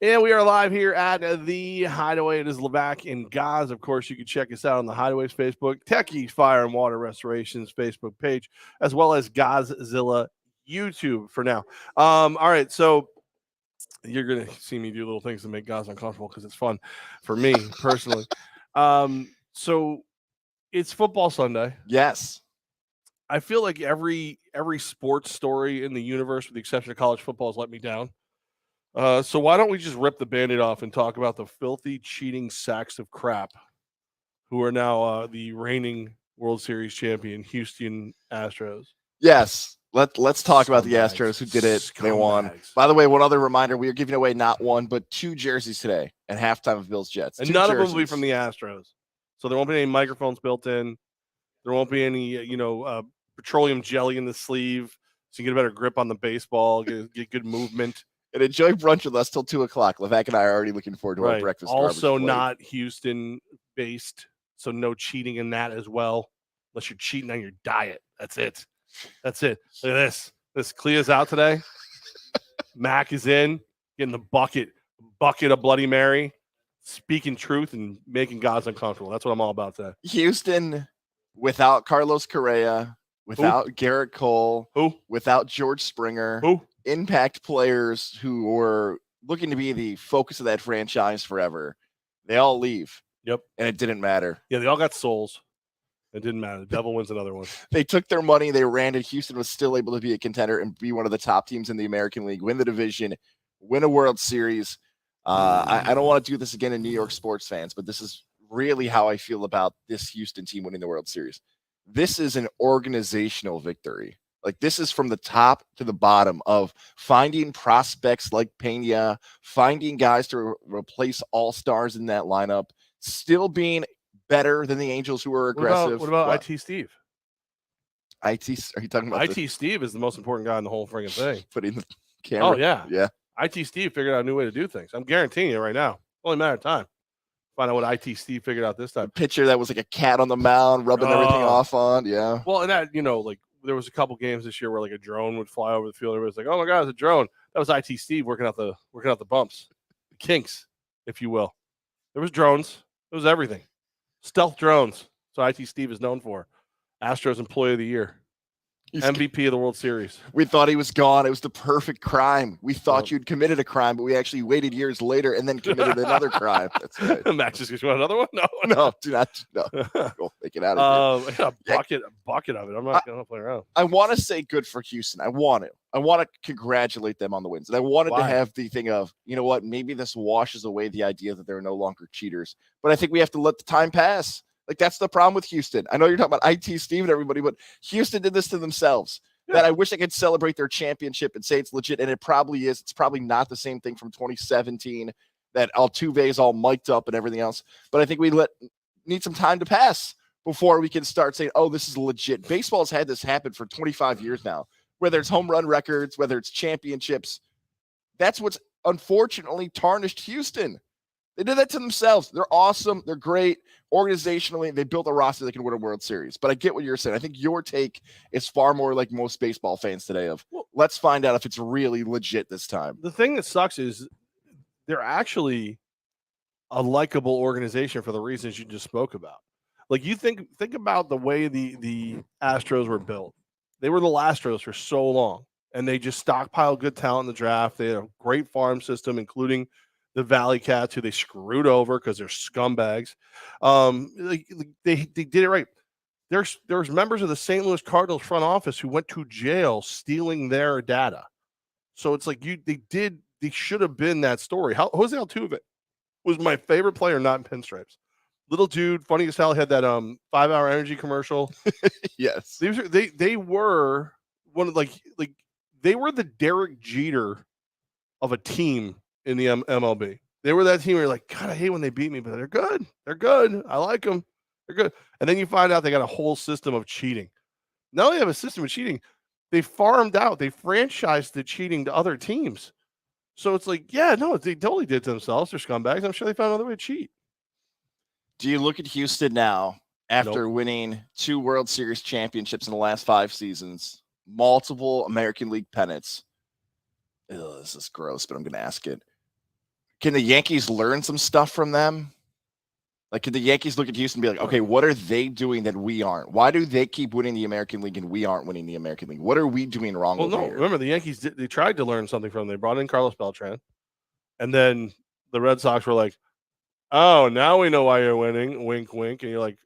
And we are live here at the Hideaway. It is Levack and Goz. Of course, you can check us out on the Hideaway's Facebook, Techie Fire and Water Restoration's Facebook page, as well as Gozzilla YouTube for now. All right, so you're going to see me do little things to make Goz uncomfortable because it's fun for me personally. So it's football Sunday. Yes. I feel like every sports story in the universe, with the exception of college football, has let me down. So why don't we just rip the Band-Aid off and talk about the filthy, cheating sacks of crap who are now the reigning World Series champion, Houston Astros. Yes. Let's talk about the Astros who did it. They won. By the way, one other reminder, we are giving away not one, but 2 jerseys today at halftime of Bills Jets. And none of them will be from the Astros. So there won't be any microphones built in. There won't be any, petroleum jelly in the sleeve so you get a better grip on the baseball, get good movement. And enjoy brunch with us till 2 o'clock. Levack and I are already looking forward to our breakfast. Also not Houston-based, so no cheating in that as well, unless you're cheating on your diet. That's it. Look at this. This Clea's out today. Mac is in, getting the bucket of Bloody Mary, speaking truth and making Goz uncomfortable. That's what I'm all about today. Houston, without Carlos Correa, without Garrett Cole, without George Springer, impact players who were looking to be the focus of that franchise forever. They all leave. Yep. And it didn't matter. Yeah, they all got souls. It didn't matter. The devil wins another one. They took their money. They ran it. Houston was still able to be a contender and be one of the top teams in the American League, win the division, win a World Series. I don't want to do this again in New York sports fans, but this is really how I feel about this Houston team winning the World Series. This is an organizational victory. Like, this is from the top to the bottom of finding prospects like Pena, finding guys to replace all-stars in that lineup, still being better than the Angels, who are aggressive. What about IT Steve? Are you talking about IT Steve is the most important guy in the whole friggin' thing. Putting the camera. Oh, yeah. Yeah. IT Steve figured out a new way to do things. I'm guaranteeing you right now. Only a matter of time. Find out what IT Steve figured out this time. A pitcher that was like a cat on the mound, rubbing everything off on. Yeah. Well, and that, there was a couple games this year where like a drone would fly over the field. Everybody's like, "Oh my God, it's a drone." That was IT Steve working out the bumps, the kinks, if you will. There was drones. It was everything. Stealth drones. So IT Steve is known for. Astros Employee of the Year. MVP of the World Series. We thought he was gone. It was the perfect crime. We thought you'd committed a crime, but we actually waited years later and then committed another crime. That's right. Max just want another one? No, do not. No. Go take it out of here. A bucket of it. I'm not going to play around. I want to say good for Houston. I want to congratulate them on the wins. And I wanted to have the thing of, you know what, maybe this washes away the idea that they're no longer cheaters. But I think we have to let the time pass. Like, that's the problem with Houston. I know you're talking about IT Steve and everybody, but Houston did this to themselves. Yeah. That I wish I could celebrate their championship and say it's legit, and it probably is. It's probably not the same thing from 2017 that Altuve is all mic'd up and everything else. But I think we need some time to pass before we can start saying, oh, this is legit. Baseball's had this happen for 25 years now, whether it's home run records, whether it's championships. That's what's unfortunately tarnished Houston. They did that to themselves. They're awesome. They're great. Organizationally, they built a roster that can win a World Series. But I get what you're saying. I think your take is far more like most baseball fans today of, let's find out if it's really legit this time. The thing that sucks is they're actually a likable organization for the reasons you just spoke about. Like, you think about the way the Astros were built. They were the Astros for so long, and they just stockpiled good talent in the draft. They had a great farm system, including the Valley Cats, who they screwed over because they're scumbags. They did it right. There's members of the St. Louis Cardinals front office who went to jail stealing their data. So it's like they should have been that story. Jose Altuve was my favorite player, not in pinstripes. Little dude, funny as hell. Had that 5-hour energy commercial. Yes, they were one of they were the Derek Jeter of a team in the MLB. They were that team where you're like, God, I hate when they beat me, but they're good. They're good. I like them. They're good. And then you find out they got a whole system of cheating. Now they have a system of cheating. They farmed out. They franchised the cheating to other teams. So it's like, yeah, no, they totally did to themselves. They're scumbags. I'm sure they found another way to cheat. Do you look at Houston now after winning 2 World Series championships in the last 5 seasons, multiple American League pennants? This is gross, but I'm going to ask it. Can the Yankees learn some stuff from them? Like, can the Yankees look at Houston and be like, okay, what are they doing that we aren't? Why do they keep winning the American League and we aren't winning the American League? What are we doing wrong? Well, no, here? remember the Yankees, they tried to learn something from them. They brought in Carlos Beltran, and then the Red Sox were like, oh, now we know why you're winning. Wink, wink. And you're like,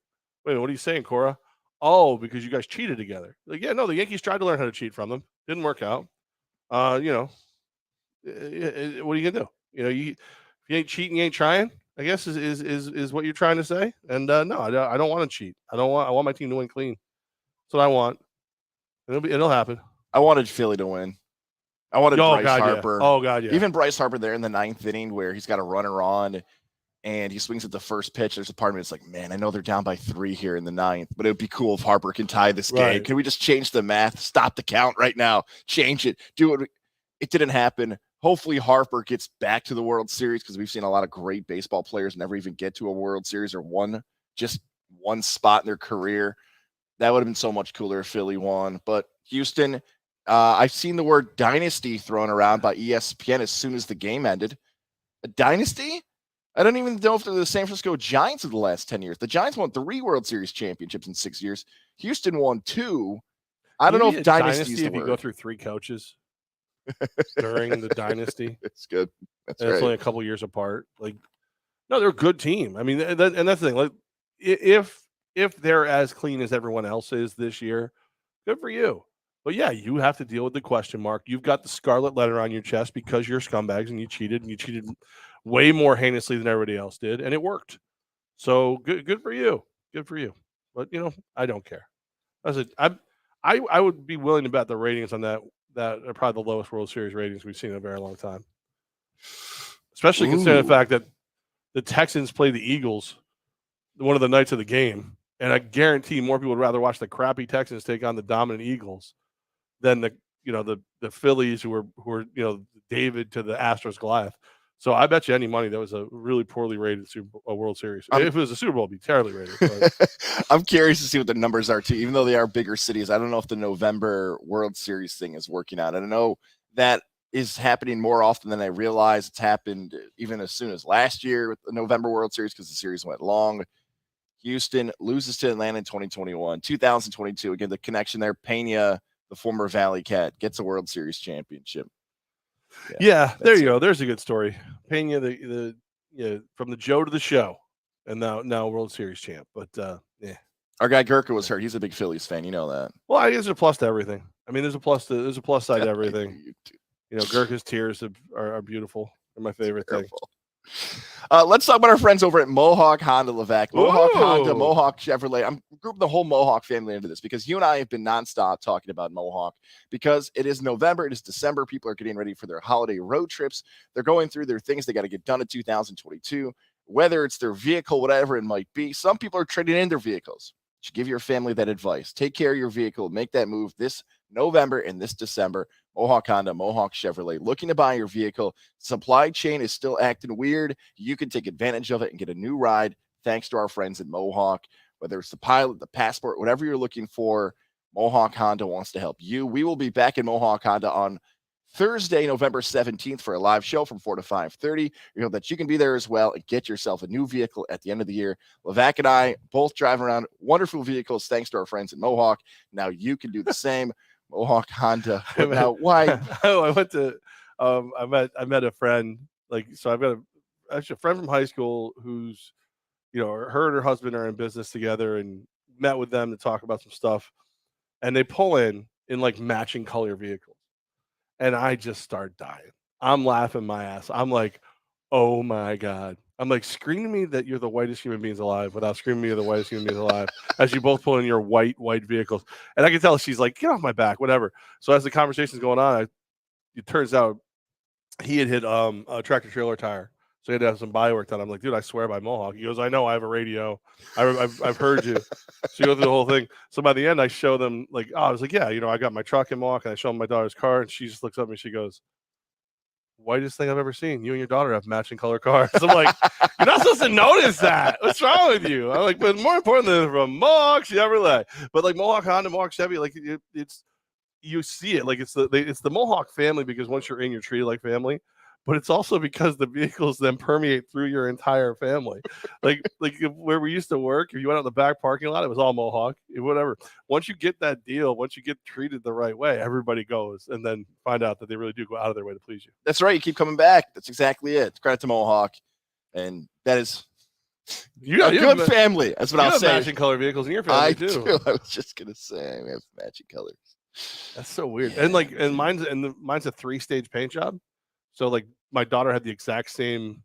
wait, what are you saying, Cora? Oh, because you guys cheated together. Like, yeah, no, the Yankees tried to learn how to cheat from them. Didn't work out. What are you gonna do? If you ain't cheating, you ain't trying. I guess is what you're trying to say. And no, I don't want to cheat. I want my team to win clean. That's what I want. It'll happen. I wanted Philly to win. I wanted Bryce Harper. Yeah. Oh God, yeah. Even Bryce Harper there in the 9th inning where he's got a runner on and he swings at the first pitch. There's a part of me that's like, man, I know they're down by 3 here in the 9th, but it would be cool if Harper can tie this game. Can we just change the math? Stop the count right now. Change it. Do it. It didn't happen. Hopefully Harper gets back to the World Series because we've seen a lot of great baseball players never even get to a World Series or just one spot in their career. That would have been so much cooler if Philly won. But Houston, I've seen the word dynasty thrown around by ESPN as soon as the game ended. A dynasty? I don't even know if they're the San Francisco Giants of the last 10 years. The Giants won 3 World Series championships in 6 years. Houston won 2. I don't know if dynasty is the if you word. go through 3 coaches during the dynasty. It's good. It's only a couple years apart. Like, no, they're a good team. I mean, and that's the thing. Like, if they're as clean as everyone else is this year, good for you. But yeah, you have to deal with the question mark. You've got the scarlet letter on your chest because you're scumbags and you cheated way more heinously than everybody else did, and it worked. So good for you. Good for you. But I don't care. I would be willing to bet the ratings on that are probably the lowest World Series ratings we've seen in a very long time. Especially considering the fact that the Texans play the Eagles one of the nights of the game, and I guarantee more people would rather watch the crappy Texans take on the dominant Eagles than the Phillies who are David to the Astros Goliath. So I bet you any money that was a really poorly rated World Series. If it was a Super Bowl, it'd be terribly rated. But. I'm curious to see what the numbers are too. Even though they are bigger cities, I don't know if the November World Series thing is working out. I don't know that is happening more often than I realize. It's happened even as soon as last year with the November World Series because the series went long. Houston loses to Atlanta in 2021. 2022, again, the connection there. Pena, the former Valley Cat, gets a World Series championship. Yeah, there you go. There's a good story. Pena, from the Joe to the show, and now World Series champ. But yeah, our guy Gurka was hurt. He's a big Phillies fan. You know that. Well, I guess there's a plus to everything. I mean, there's a plus side to everything. Gurka's tears are beautiful. They're my favorite thing. Let's talk about our friends over at Mohawk Honda Levack. Mohawk Honda, Mohawk Chevrolet. I'm grouping the whole Mohawk family into this because you and I have been nonstop talking about Mohawk because it is November, it is December. People are getting ready for their holiday road trips. They're going through their things they got to get done in 2022, whether it's their vehicle, whatever it might be. Some people are trading in their vehicles. You should give your family that advice. Take care of your vehicle. Make that move this November and this December. Mohawk Honda, Mohawk Chevrolet. Looking to buy your vehicle. Supply chain is still acting weird. You can take advantage of it and get a new ride thanks to our friends at Mohawk. Whether it's the Pilot, the Passport, whatever you're looking for, Mohawk Honda wants to help you. We will be back in Mohawk Honda on Thursday, November 17th for a live show from 4 to 5:30. We hope that you can be there as well and get yourself a new vehicle at the end of the year. Levack and I both drive around wonderful vehicles thanks to our friends at Mohawk. Now you can do the same. Mohawk Honda. Now, why? I went to I met a friend. So I've got a friend from high school who's her and her husband are in business together, and met with them to talk about some stuff. And they pull in like matching color vehicles. And I just start dying. I'm laughing my ass. I'm like, oh my God. I'm like, scream to me that you're the whitest human beings alive without screaming to me you're the whitest human beings alive as you both pull in your white vehicles. And I can tell she's like, get off my back, whatever. So as the conversation's going on, it turns out he had hit a tractor trailer tire. So he had to have some body work done. I'm like, dude, I swear by Mohawk. He goes, I know, I have a radio. I've heard you. So you go through the whole thing. So by the end, I show them I was like, yeah, I got my truck in Mohawk, and I show them my daughter's car, and she just looks up at me. She goes, whitest thing I've ever seen. You and your daughter have matching color cars. I'm like, you're not supposed to notice that. What's wrong with you? I'm like, but more importantly, from Mohawk Chevrolet. But Mohawk Honda, Mohawk Chevy, it's you see it. It's the Mohawk family because once you're in, you're treated like family. but it's also because the vehicles then permeate through your entire family. like where we used to work, if you went out in the back parking lot, it was all Mohawk, whatever. Once you get that deal, once you get treated the right way, everybody goes and then find out that they really do go out of their way to please you. That's right. You keep coming back. That's exactly it. Credit to Mohawk. And that is a good family. That's what I'll say. Matching color vehicles in your family too. I was just gonna say we have matching colors. That's so weird. Yeah. And mine's a 3-stage paint job. So like my daughter had the exact same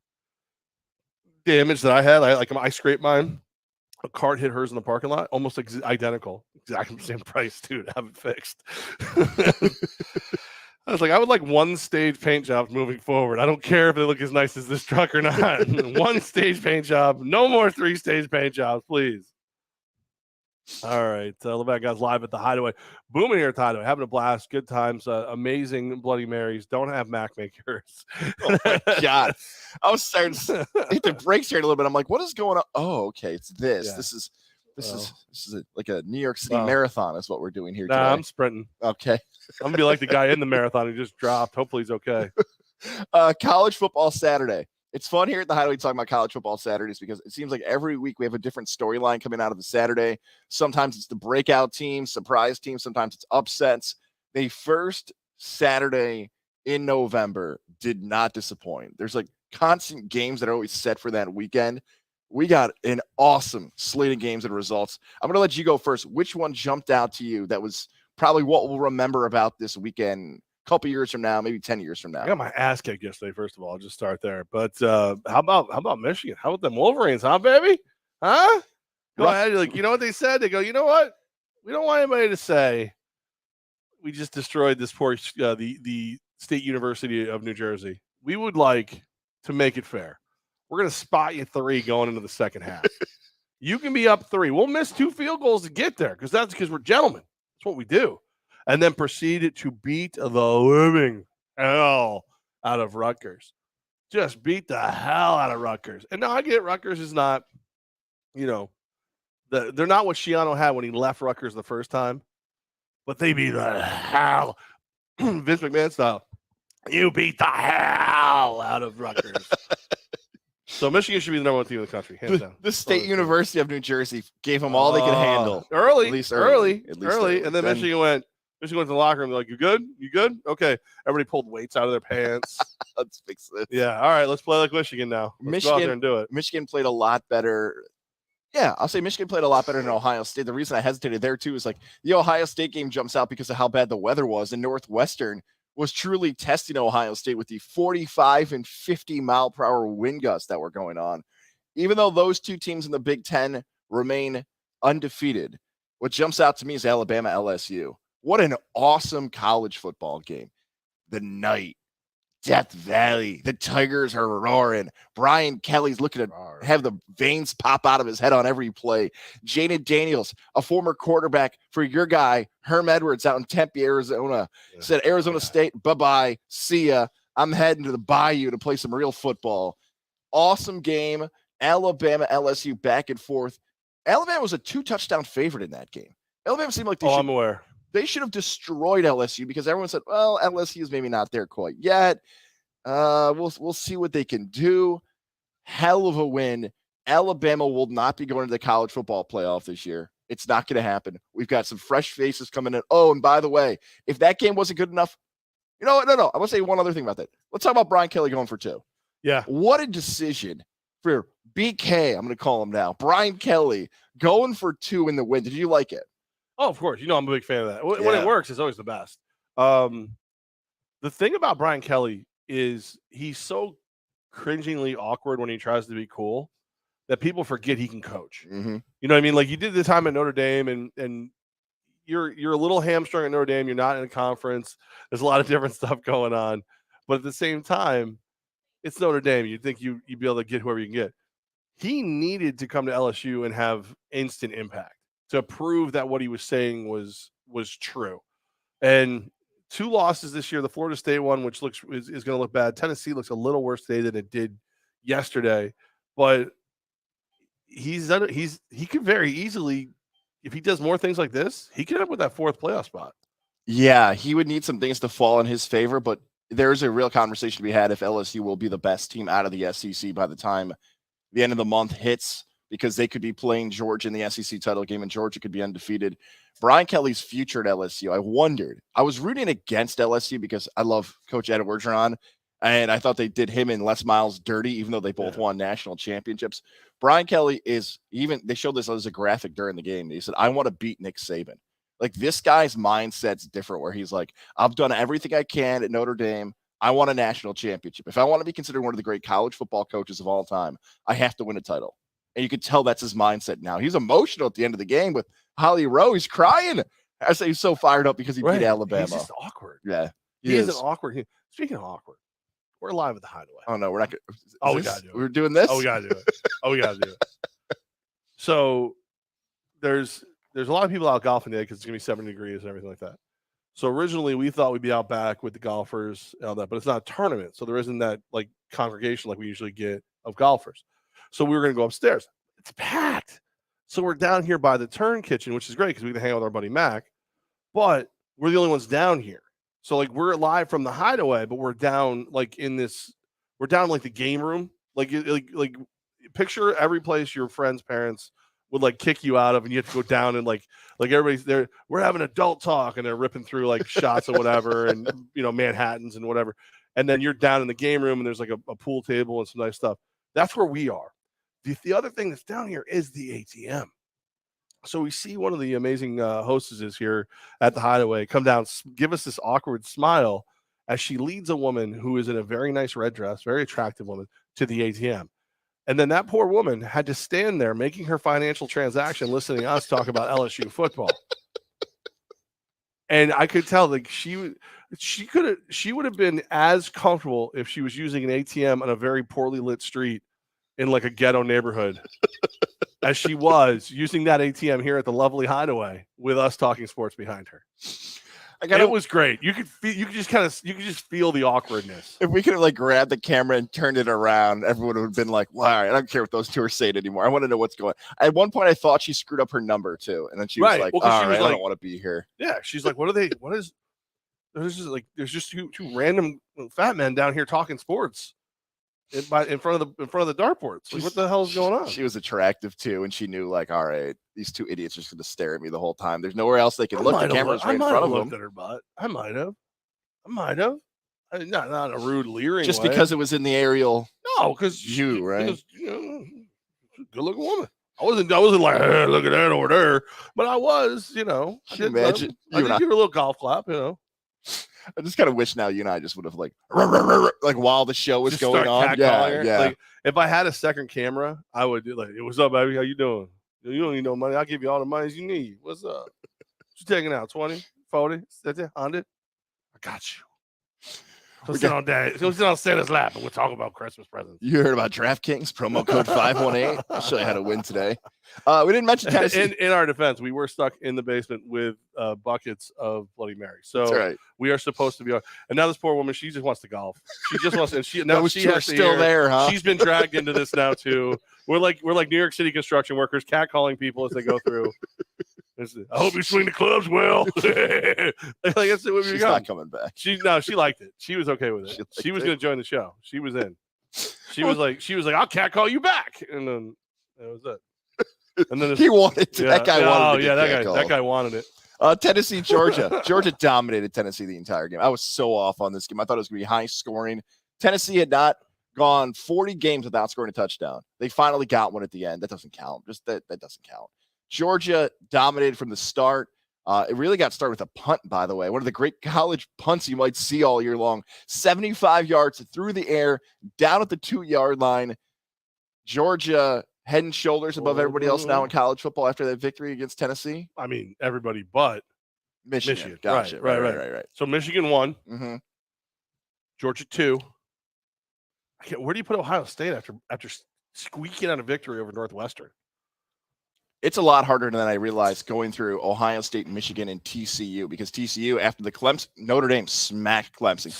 damage that I had. I scraped mine. A cart hit hers in the parking lot, almost identical, exactly the same price, dude. Have it fixed. I was like, I would like 1-stage paint jobs moving forward. I don't care if they look as nice as this truck or not. 1-stage paint job. No more 3-stage paint jobs, please. All right. Levack and Goz live at the Hideaway. Booming here at the Hideaway. Having a blast. Good times. Amazing Bloody Marys. Don't have Mac makers. Oh, my God. I was starting to hit the brakes here a little bit. I'm like, what is going on? Oh, okay. It's this. Yeah. This is like a New York City marathon is what we're doing here today. I'm sprinting. Okay. I'm going to be like the guy in the marathon who just dropped. Hopefully he's okay. College football Saturday. It's fun here at the Hideaway talking about college football Saturdays because it seems like every week we have a different storyline coming out of the Saturday. Sometimes it's the breakout team, surprise team. Sometimes it's upsets. The first Saturday in November did not disappoint. There's like constant games that are always set for that weekend. We got an awesome slate of games and results. I'm going to let you go first. Which one jumped out to you that was probably what we'll remember about this weekend a couple years from now, maybe 10 years from now? I got my ass kicked yesterday, first of all. I'll just start there. But how about Michigan? How about them Wolverines, huh, baby? Huh? Go ahead. Like, you know what they said? They go, you know what? We don't want anybody to say we just destroyed this poor the State University of New Jersey. We would like to make it fair. We're going to spot you 3 going into the second half. You can be up 3. We'll miss 2 field goals to get there because we're gentlemen. That's what we do. And then proceeded to beat the living hell out of Rutgers. Just beat the hell out of Rutgers. And now I get Rutgers is not, they're not what Schiano had when he left Rutgers the first time, but they beat the hell, Vince McMahon style. You beat the hell out of Rutgers. So Michigan should be the number 1 team in the country, hands down. The State University of New Jersey gave them all they could handle. Early. And then Michigan went to the locker room. They're like, you good? You good? Okay. Everybody pulled weights out of their pants. Let's fix this. Yeah. All right. Let's play like Michigan now. Let's go out there and do it. Michigan played a lot better. Yeah, I'll say Michigan played a lot better than Ohio State. The reason I hesitated there, too, is like the Ohio State game jumps out because of how bad the weather was. And Northwestern was truly testing Ohio State with the 45 and 50 mile per hour wind gusts that were going on. Even though those 2 teams in the Big Ten remain undefeated, what jumps out to me is Alabama LSU. What an awesome college football game. The night, Death Valley, the Tigers are roaring. Brian Kelly's looking to have the veins pop out of his head on every play. Jaden Daniels, a former quarterback for your guy, Herm Edwards out in Tempe, Arizona, said, Arizona State, bye-bye, see ya. I'm heading to the Bayou to play some real football. Awesome game. Alabama, LSU back and forth. Alabama was a 2-touchdown favorite in that game. Alabama seemed like I'm aware. They should have destroyed LSU because everyone said, well, LSU is maybe not there quite yet. We'll see what they can do. Hell of a win. Alabama will not be going to the college football playoff this year. It's not going to happen. We've got some fresh faces coming in. Oh, and by the way, if that game wasn't good enough, you know what? No. I want to say one other thing about that. Let's talk about Brian Kelly going for 2. Yeah. What a decision for BK. I'm going to call him now. Brian Kelly going for 2 in the win. Did you like it? Oh, of course. I'm a big fan of that. When it works, it's always the best. The thing about Brian Kelly is he's so cringingly awkward when he tries to be cool that people forget he can coach. Mm-hmm. You know what I mean? Like you did the time at Notre Dame and you're a little hamstrung at Notre Dame. You're not in a conference. There's a lot of different stuff going on. But at the same time, it's Notre Dame. You'd think you'd be able to get whoever you can get. He needed to come to LSU and have instant impact to prove that what he was saying was true. And 2 losses this year, the Florida State one, which is going to look bad. Tennessee looks a little worse today than it did yesterday, but he could very easily, if he does more things like this, he could end up with that 4th playoff spot. Yeah, he would need some things to fall in his favor, but there's a real conversation to be had if LSU will be the best team out of the SEC by the time the end of the month hits, because they could be playing Georgia in the SEC title game and Georgia could be undefeated. Brian Kelly's future at LSU, I wondered. I was rooting against LSU because I love Coach Ed Orgeron, and I thought they did him and Les Miles dirty, even though they both won national championships. Brian Kelly is they showed this as a graphic during the game. He said, I want to beat Nick Saban. Like, this guy's mindset's different, where he's like, I've done everything I can at Notre Dame. I want a national championship. If I want to be considered one of the great college football coaches of all time, I have to win a title. And you could tell that's his mindset now. He's emotional at the end of the game with Holly Rowe. He's crying. I say he's so fired up because he beat Alabama. He's just awkward. Yeah. He is an awkward. Speaking of awkward, we're live at the Hideaway. Oh, no, we're not. We got to do it. We're doing this? We got to do it. So there's a lot of people out golfing today because it's going to be 70 degrees and everything like that. So originally we thought we'd be out back with the golfers and all that, but it's not a tournament. So there isn't that like congregation like we usually get of golfers. So we were going to go upstairs. It's packed. So we're down here by the turn kitchen, which is great because we can hang out with our buddy Mac, but we're the only ones down here. So like we're live from the Hideaway, but we're down like we're down like the game room. Like picture every place your friends' parents would like kick you out of, and you have to go down and like everybody's there. We're having adult talk, and they're ripping through like shots or whatever, and Manhattans and whatever. And then you're down in the game room, and there's like a pool table and some nice stuff. That's where we are. The other thing that's down here is the ATM. So we see one of the amazing hostesses here at the Hideaway come down, give us this awkward smile as she leads a woman who is in a very nice red dress, very attractive woman, to the ATM. And then that poor woman had to stand there making her financial transaction, listening to us talk about LSU football. And I could tell like she would have been as comfortable if she was using an ATM on a very poorly lit street in like a ghetto neighborhood as she was using that ATM here at the lovely Hideaway with us talking sports behind her. It was great. You could just feel the awkwardness. If we could have like grabbed the camera and turned it around, everyone would have been like, "Wow, I don't care what those two are saying anymore. I want to know what's going on." At one point, I thought she screwed up her number too, and then she was like, I don't want to be here." Yeah, she's like, there's just two random fat men down here talking sports in front of the dartboards. Like, what the hell is going on? She was attractive too, and she knew like, all right, these two idiots are just going to stare at me the whole time. There's nowhere else they can look. The camera's right in front of them. At her butt. I might have. Not in a rude, leering just way. Because it was in the aerial. No, because right? Good-looking woman. I wasn't like, hey, look at that over there, but I was, I did give her a little golf clap, I just kind of wish now you and I just would have like while the show was going on. Yeah. Like if I had a second camera, I would do like, hey, what's up, baby? How you doing? You don't need no money. I'll give you all the money you need. What's up? What you taking out? 20, 40, 100? I got you. Go sit on Santa's lap and we'll talk about Christmas presents. You heard about DraftKings promo code 518. I'll show you how to win today. We didn't mention Tennessee. In our defense, we were stuck in the basement with buckets of Bloody Mary. So that's right. We are supposed to be. And now this poor woman, she just wants to golf. She just wants, and she now she has still there, huh? She's been dragged into this now too. We're like New York City construction workers, catcalling people as they go through. I hope you swing the clubs well. Like that's what She's not coming back. She liked it. She was okay with it. She was going to join the show. She was in. She was like, I'll catcall you back, and then that was it. And then he wanted to. That guy wanted. That guy wanted it. Tennessee, Georgia. Georgia dominated Tennessee the entire game. I was so off on this game. I thought it was going to be high scoring. Tennessee had not gone 40 games without scoring a touchdown. They finally got one at the end. That doesn't count. Just that doesn't count. Georgia dominated from the start. It really got started with a punt, by the way. One of the great college punts you might see all year long. 75 yards through the air, down at the 2-yard line. Georgia head and shoulders above everybody else now in college football after that victory against Tennessee. I mean, everybody but Michigan. Gotcha. Right. So Michigan won. Mm-hmm. Georgia 2. Where do you put Ohio State after squeaking out a victory over Northwestern? It's a lot harder than I realized going through Ohio State, Michigan, and TCU, because TCU, after the Notre Dame smacked Clemson.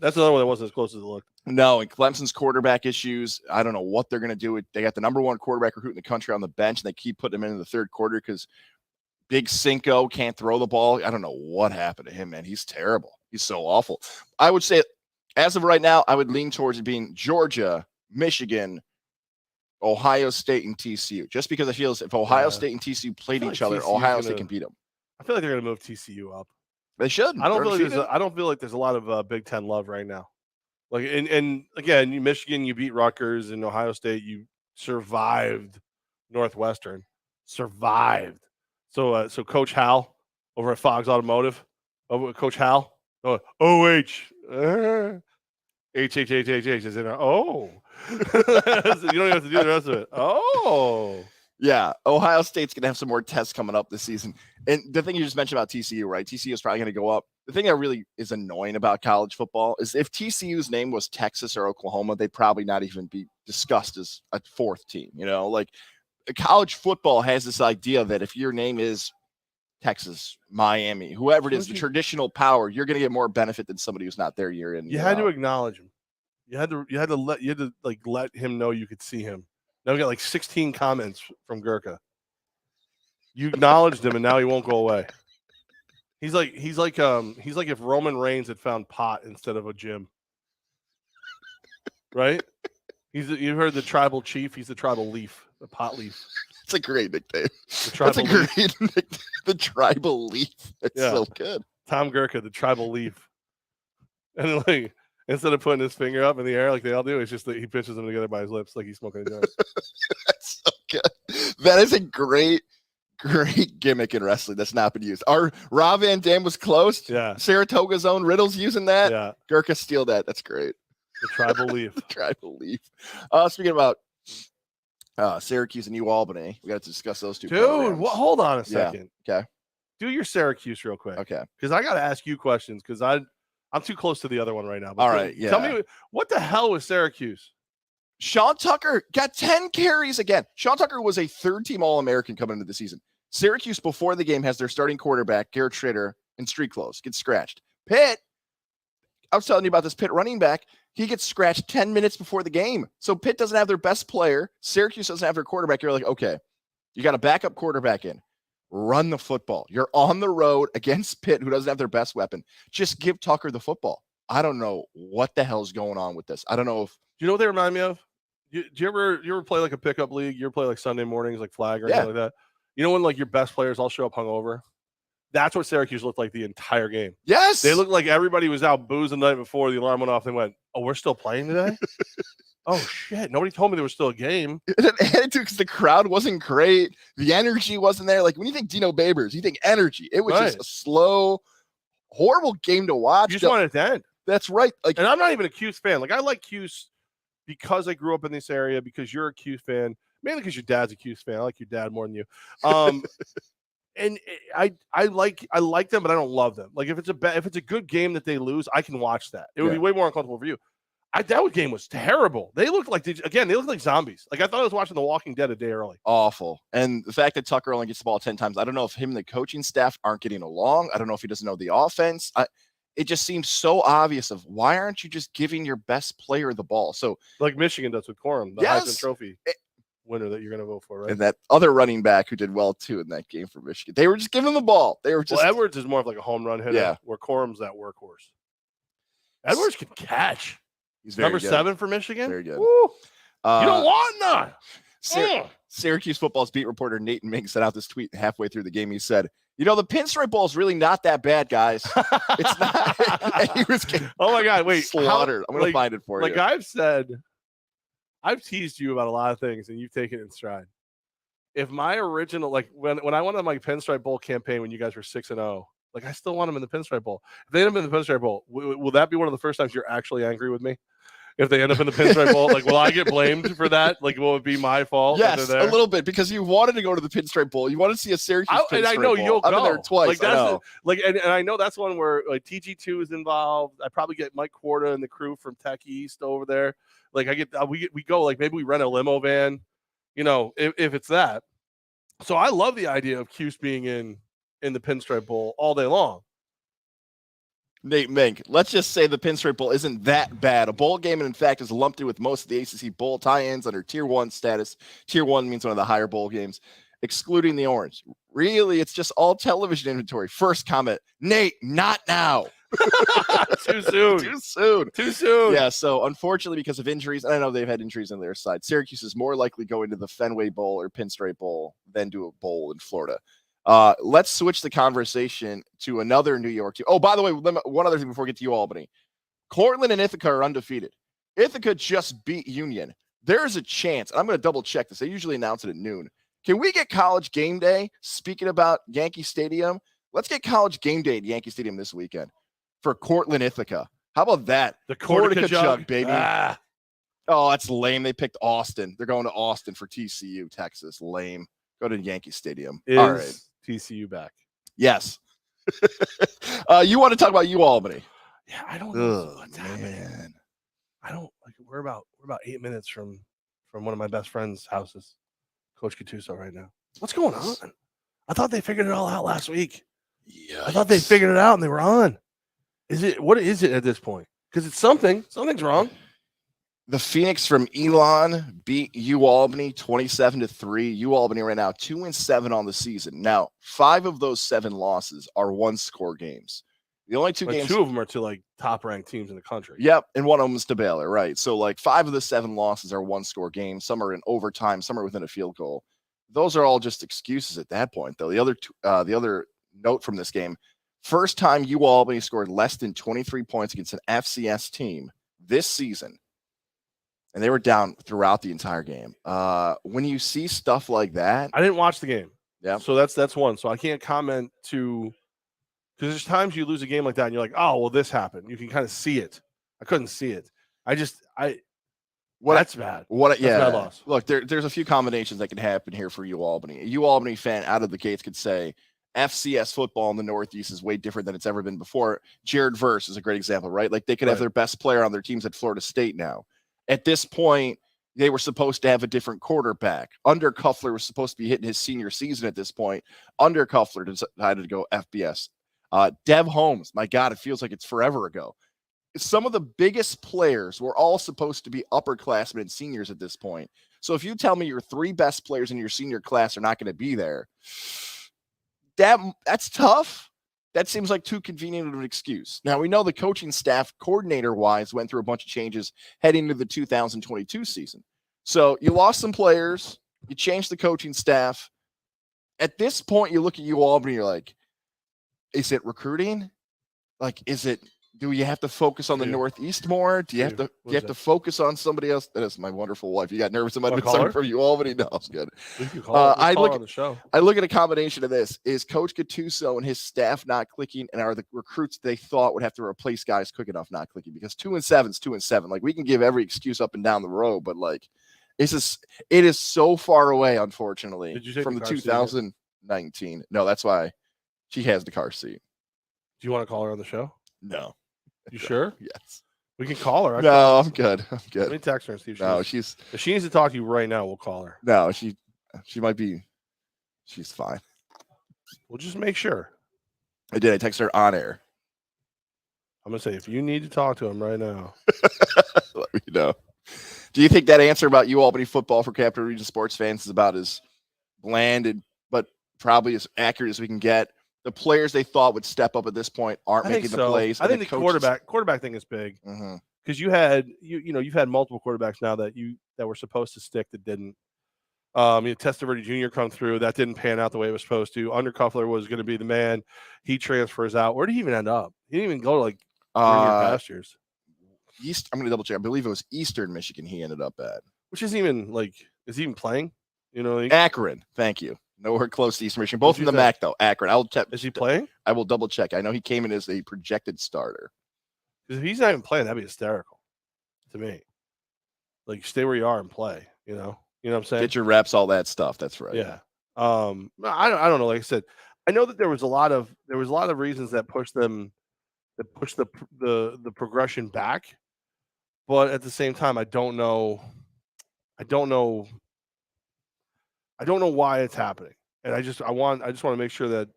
That's another one that wasn't as close as it looked. No, and Clemson's quarterback issues, I don't know what they're going to do. They got the number one quarterback recruit in the country on the bench, and they keep putting him in the third quarter because Big Cinco can't throw the ball. I don't know what happened to him, man. He's terrible. He's so awful. I would say, as of right now, I would lean towards it being Georgia, Michigan, Ohio State, and TCU. Just because I feel as if Ohio State and TCU played each other, Ohio State can beat them. I feel like they're going to move TCU up. They should. I don't feel like there's a lot of Big Ten love right now. Like, and again, Michigan, you beat Rutgers, and Ohio State, you survived Northwestern. Survived. So Coach Hal over at Fox Automotive, Coach Hal, OH, H is in there. Oh, you don't even have to do the rest of it. Oh, yeah. Ohio State's gonna have some more tests coming up this season. And the thing you just mentioned about TCU, right? TCU is probably gonna go up. The thing that really is annoying about college football is if TCU's name was Texas or Oklahoma, they'd probably not even be discussed as a fourth team. You know, like college football has this idea that if your name is Texas, Miami, whoever it is, the traditional power, you're going to get more benefit than somebody who's not there year in. You had to acknowledge him. You had to let him know you could see him. Now we got like 16 comments from Gurkha. You acknowledged him, and now he won't go away. He's like if Roman Reigns had found pot instead of a gym, right? You heard the tribal chief. He's the tribal leaf, the pot leaf. It's a great nickname. That's a great nickname. The tribal leaf. It's so good. Tom Gurkha, the tribal leaf. And like instead of putting his finger up in the air like they all do, it's just that he pinches them together by his lips like he's smoking a joint. That's so good. That is a great gimmick in wrestling that's not been used. Our Rob Van Dam was close. Yeah. Saratoga's own Riddle's using that. Yeah. Gurkha steal that. That's great. The tribal leaf. The tribal leaf. Speaking about Syracuse and New Albany, we got to discuss those two. Dude, hold on a second. Yeah. Okay. Do your Syracuse real quick. Okay. Because I got to ask you questions because I'm too close to the other one right now. But all right. Yeah. Tell me what the hell was Syracuse? Sean Tucker got 10 carries again. Sean Tucker was a third-team All-American coming into the season. Syracuse before the game has their starting quarterback, Garrett Schrader, in street clothes, gets scratched. Pitt, I was telling you about this Pitt running back. He gets scratched 10 minutes before the game. So Pitt doesn't have their best player. Syracuse doesn't have their quarterback. You're like, okay, you got a backup quarterback in. Run the football. You're on the road against Pitt, who doesn't have their best weapon. Just give Tucker the football. I don't know what the hell's going on with this. I don't know if. Do you know what they remind me of? Do you ever play like a pickup league? You ever play like Sunday mornings, like flag or anything like that? You know when like your best players all show up hungover? That's what Syracuse looked like the entire game. Yes. They looked like everybody was out boozing the night before the alarm went off. They went, oh, we're still playing today? Oh, shit. Nobody told me there was still a game. Attitude because the crowd wasn't great. The energy wasn't there. Like when you think Dino Babers, you think energy. It was just a slow, horrible game to watch. You just want it to end. That's right. Like, and I'm not even a Cuse fan. Like I like Cuse because I grew up in this area, because you're a Cuse fan, mainly because your dad's a Cuse fan. I like your dad more than you. And I like them, but I don't love them. Like if it's a good game that they lose, I can watch that. It would be way more uncomfortable for you. That game was terrible. They looked like zombies. Like I thought I was watching The Walking Dead a day early. Awful. And the fact that Tucker only gets the ball 10 times, I don't know if him and the coaching staff aren't getting along. I don't know if he doesn't know the offense. It just seems so obvious of why aren't you just giving your best player the ball? So like Michigan does with Corum, the Heisman Trophy winner that you're going to vote for, right? And that other running back who did well too in that game for Michigan. They were just giving the ball. They were just. Well, Edwards is more of like a home run hitter, where Corum's that workhorse. Edwards can catch. He's very number good. 7 for Michigan. Very good. You don't want none. Syracuse football's beat reporter Nate Mink sent out this tweet halfway through the game. He said, "You know, the Pinstripe Bowl is really not that bad, guys. It's not." And he was getting slaughtered. I'm going to find it for you. Like I've teased you about a lot of things, and you've taken it in stride. If my original, like when I went on my Pinstripe Bowl campaign when you guys were 6-0, like I still want them in the Pinstripe Bowl. If they end up in the Pinstripe Bowl, will that be one of the first times you're actually angry with me? If they end up in the Pinstripe Bowl, like will I get blamed for that? Like will it be my fault? Yes, a little bit, because you wanted to go to the Pinstripe Bowl. You wanted to see a Syracuse Pinstripe Bowl. And I know you'll go. I've been there twice. And I know that's one where like TG2 is involved. I probably get Mike Korda and the crew from Tech East over there. Like we go, like maybe we rent a limo van, you know, if it's that. So I love the idea of Cuse being in the Pinstripe Bowl all day long. Nate Mink, let's just say the Pinstripe Bowl isn't that bad. A bowl game, and in fact, is lumped in with most of the ACC bowl tie-ins under Tier 1 status. Tier 1 means one of the higher bowl games, excluding the Orange. Really, it's just all television inventory. First comment, Nate, not now. Too soon. Too soon. Yeah, so unfortunately, because of injuries, and I know they've had injuries on their side, Syracuse is more likely going to the Fenway Bowl or Pinstripe Bowl than to a bowl in Florida. Let's switch the conversation to another New York team. Oh, by the way, one other thing before we get to UAlbany. Cortland and Ithaca are undefeated. Ithaca just beat Union. There's a chance, and I'm going to double check this. They usually announce it at noon. Can we get College Game Day? Speaking about Yankee Stadium, let's get College Game Day at Yankee Stadium this weekend for Cortland Ithaca. How about that? The Cortica jug, baby. Oh, that's lame. They picked Austin. They're going to Austin for TCU, Texas. Lame. Go to Yankee Stadium. All right. TCU back? Yes. You want to talk about UAlbany? Yeah, I don't know what's happening. I don't like. We're about 8 minutes from one of my best friend's houses, Coach Gattuso, right now. What's going on? I thought they figured it all out last week. Yeah, I thought they figured it out and they were on. What is it at this point? Because it's something. Something's wrong. The Phoenix from Elon beat UAlbany 27-3. UAlbany right now 2-7 on the season. Now, 5 of those 7 losses are one-score games. The only 2 games. 2 of them are to like top-ranked teams in the country. Yep, and one of them is to Baylor, right? So like 5 of the 7 losses are one-score games. Some are in overtime. Some are within a field goal. Those are all just excuses at that point, though. The other note from this game: first time UAlbany scored less than 23 points against an FCS team this season. And they were down throughout the entire game. When you see stuff like that, I didn't watch the game. Yeah. So that's one. So I can't comment because there's times you lose a game like that and you're like, oh, well, this happened. You can kind of see it. I couldn't see it. That's bad. That's bad loss. Look, there's a few combinations that can happen here for UAlbany. A UAlbany fan out of the gates could say FCS football in the Northeast is way different than it's ever been before. Jared Verse is a great example, right? Like they could have their best player on their teams at Florida State now. At this point, they were supposed to have a different quarterback. Undercuffler was supposed to be hitting his senior season at this point. Undercuffler decided to go FBS. Dev Holmes, my God, it feels like it's forever ago. Some of the biggest players were all supposed to be upperclassmen and seniors at this point. So if you tell me your 3 best players in your senior class are not going to be there, that's tough. That seems like too convenient of an excuse. Now, we know the coaching staff, coordinator-wise, went through a bunch of changes heading into the 2022 season. So you lost some players. You changed the coaching staff. At this point, you look at UAlbany, you're like, is it recruiting? Like, do you have to focus on the Northeast more? Do you have to focus on somebody else? That is my wonderful wife. You got nervous about something from UAlbany? No, it's good. I look at a combination of this. Is Coach Gattuso and his staff not clicking, and are the recruits they thought would have to replace guys quick enough not clicking? Because 2-7 is 2-7. Like, we can give every excuse up and down the road, but like, it is so far away, unfortunately, from the 2019. No, that's why she has the car seat. Do you want to call her on the show? No. You sure? Yes. We can call her. I'm good. Let me text her and see if if she needs to talk to you right now, we'll call her. No, she might be. She's fine. We'll just make sure. I did. I texted her on air. I'm gonna say if you need to talk to him right now, let me know. Do you think that answer about UAlbany football for Capital Region sports fans is about as bland but probably as accurate as we can get? The players they thought would step up at this point aren't making the plays. I think the quarterback thing is big because you've had multiple quarterbacks now that were supposed to stick that didn't. Testaverde Jr. come through that didn't pan out the way it was supposed to. Undercuffler was going to be the man. He transfers out. Where did he even end up? He didn't even go to like greener pastures. I'm going to double check. I believe it was Eastern Michigan. He ended up at, which isn't even like is he even playing? Akron. Thank you. Nowhere close to Eastern Michigan. Both in the MAC, though. Akron. Is he playing? I will double check. I know he came in as a projected starter. Because if he's not even playing, that'd be hysterical to me. Like, stay where you are and play. You know what I'm saying? Get your reps, all that stuff. That's right. Yeah. I don't know. Like I said, I know that there was a lot of reasons that pushed them, that pushed the progression back, but at the same time, I don't know why it's happening, and I just want to make sure that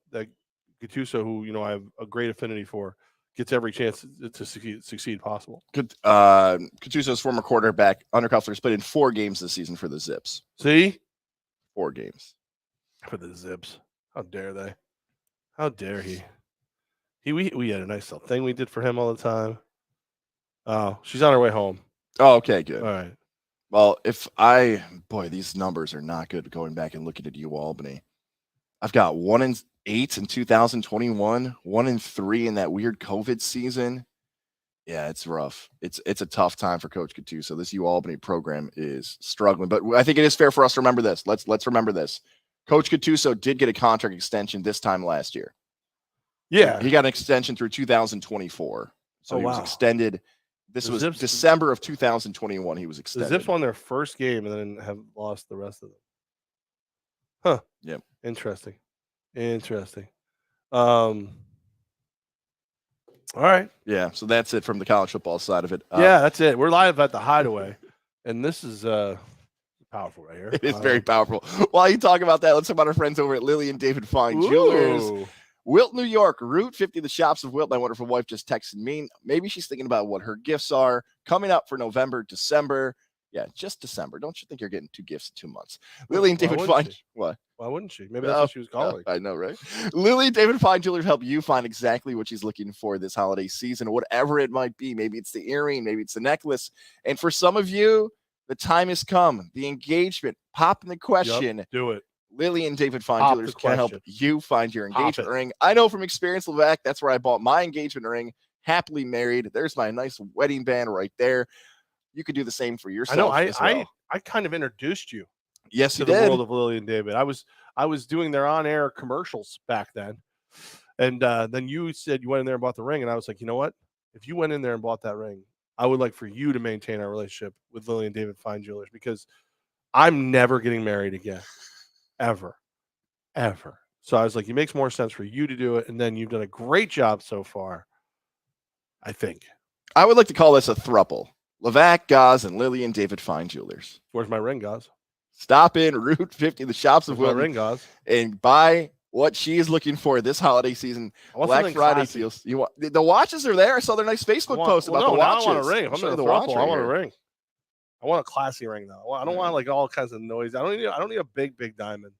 Gattuso, who I have a great affinity for, gets every chance to succeed possible. Gattuso's former quarterback, Undercuffler's played in 4 games this season for the Zips. See, 4 games for the Zips. How dare they? How dare he? We had a nice little thing we did for him all the time. Oh, she's on her way home. Oh, okay, good. All right. Well, these numbers are not good going back and looking at UAlbany. I've got 1-8 in 2021, 1-3 in that weird COVID season. Yeah, it's rough. It's a tough time for Coach Gattuso. This UAlbany program is struggling, but I think it is fair for us to remember this. Let's remember this. Coach Gattuso did get a contract extension this time last year. Yeah, he got an extension through 2024. So he was extended. This was December of 2021. He was extended. The Zips won their first game and then have lost the rest of them. Huh. Yep. Interesting. All right. Yeah. So that's it from the college football side of it. Yeah, that's it. We're live at the Hideaway, and this is powerful right here. It is very powerful. While you talk about that, let's talk about our friends over at Lily and David Fine Jewelers. Wilt, New York, Route 50, the shops of Wilt. My wonderful wife just texted me. Maybe she's thinking about what her gifts are coming up for November, December. Yeah, just December. Don't you think you're getting 2 gifts in 2 months? Lily and David Fine. What? Why wouldn't she? Maybe that's what she was calling. I know, right? Lily and David Fine Jewelers help you find exactly what she's looking for this holiday season, whatever it might be. Maybe it's the earring, maybe it's the necklace. And for some of you, the time has come. The engagement. Pop in the question. Yep, do it. Lily and David Fine Jewelers can help you find your engagement ring. I know from experience, Levack, that's where I bought my engagement ring. Happily married. There's my nice wedding band right there. You could do the same for yourself. I kind of introduced you. Yes, to the world of Lily and David. I was doing their on-air commercials back then, and then you said you went in there and bought the ring, and I was like, you know what? If you went in there and bought that ring, I would like for you to maintain our relationship with Lily and David Fine Jewelers, because I'm never getting married again. Ever. So I was like, it makes more sense for you to do it, and then you've done a great job so far, I think. I would like to call this a throuple. Levack, Goz, and Lily and David Fine Jewelers. Where's my ring, Goz? Stop in Route 50, the shops of Wilton, ring, Goz, and buy what she is looking for this holiday season. Black Friday deals. You want the watches are there? I saw their nice Facebook post about the watches. I want a ring. If I'm in the watch, I want a ring. I want a classy ring though. I don't want like all kinds of noise. I don't need a big diamond.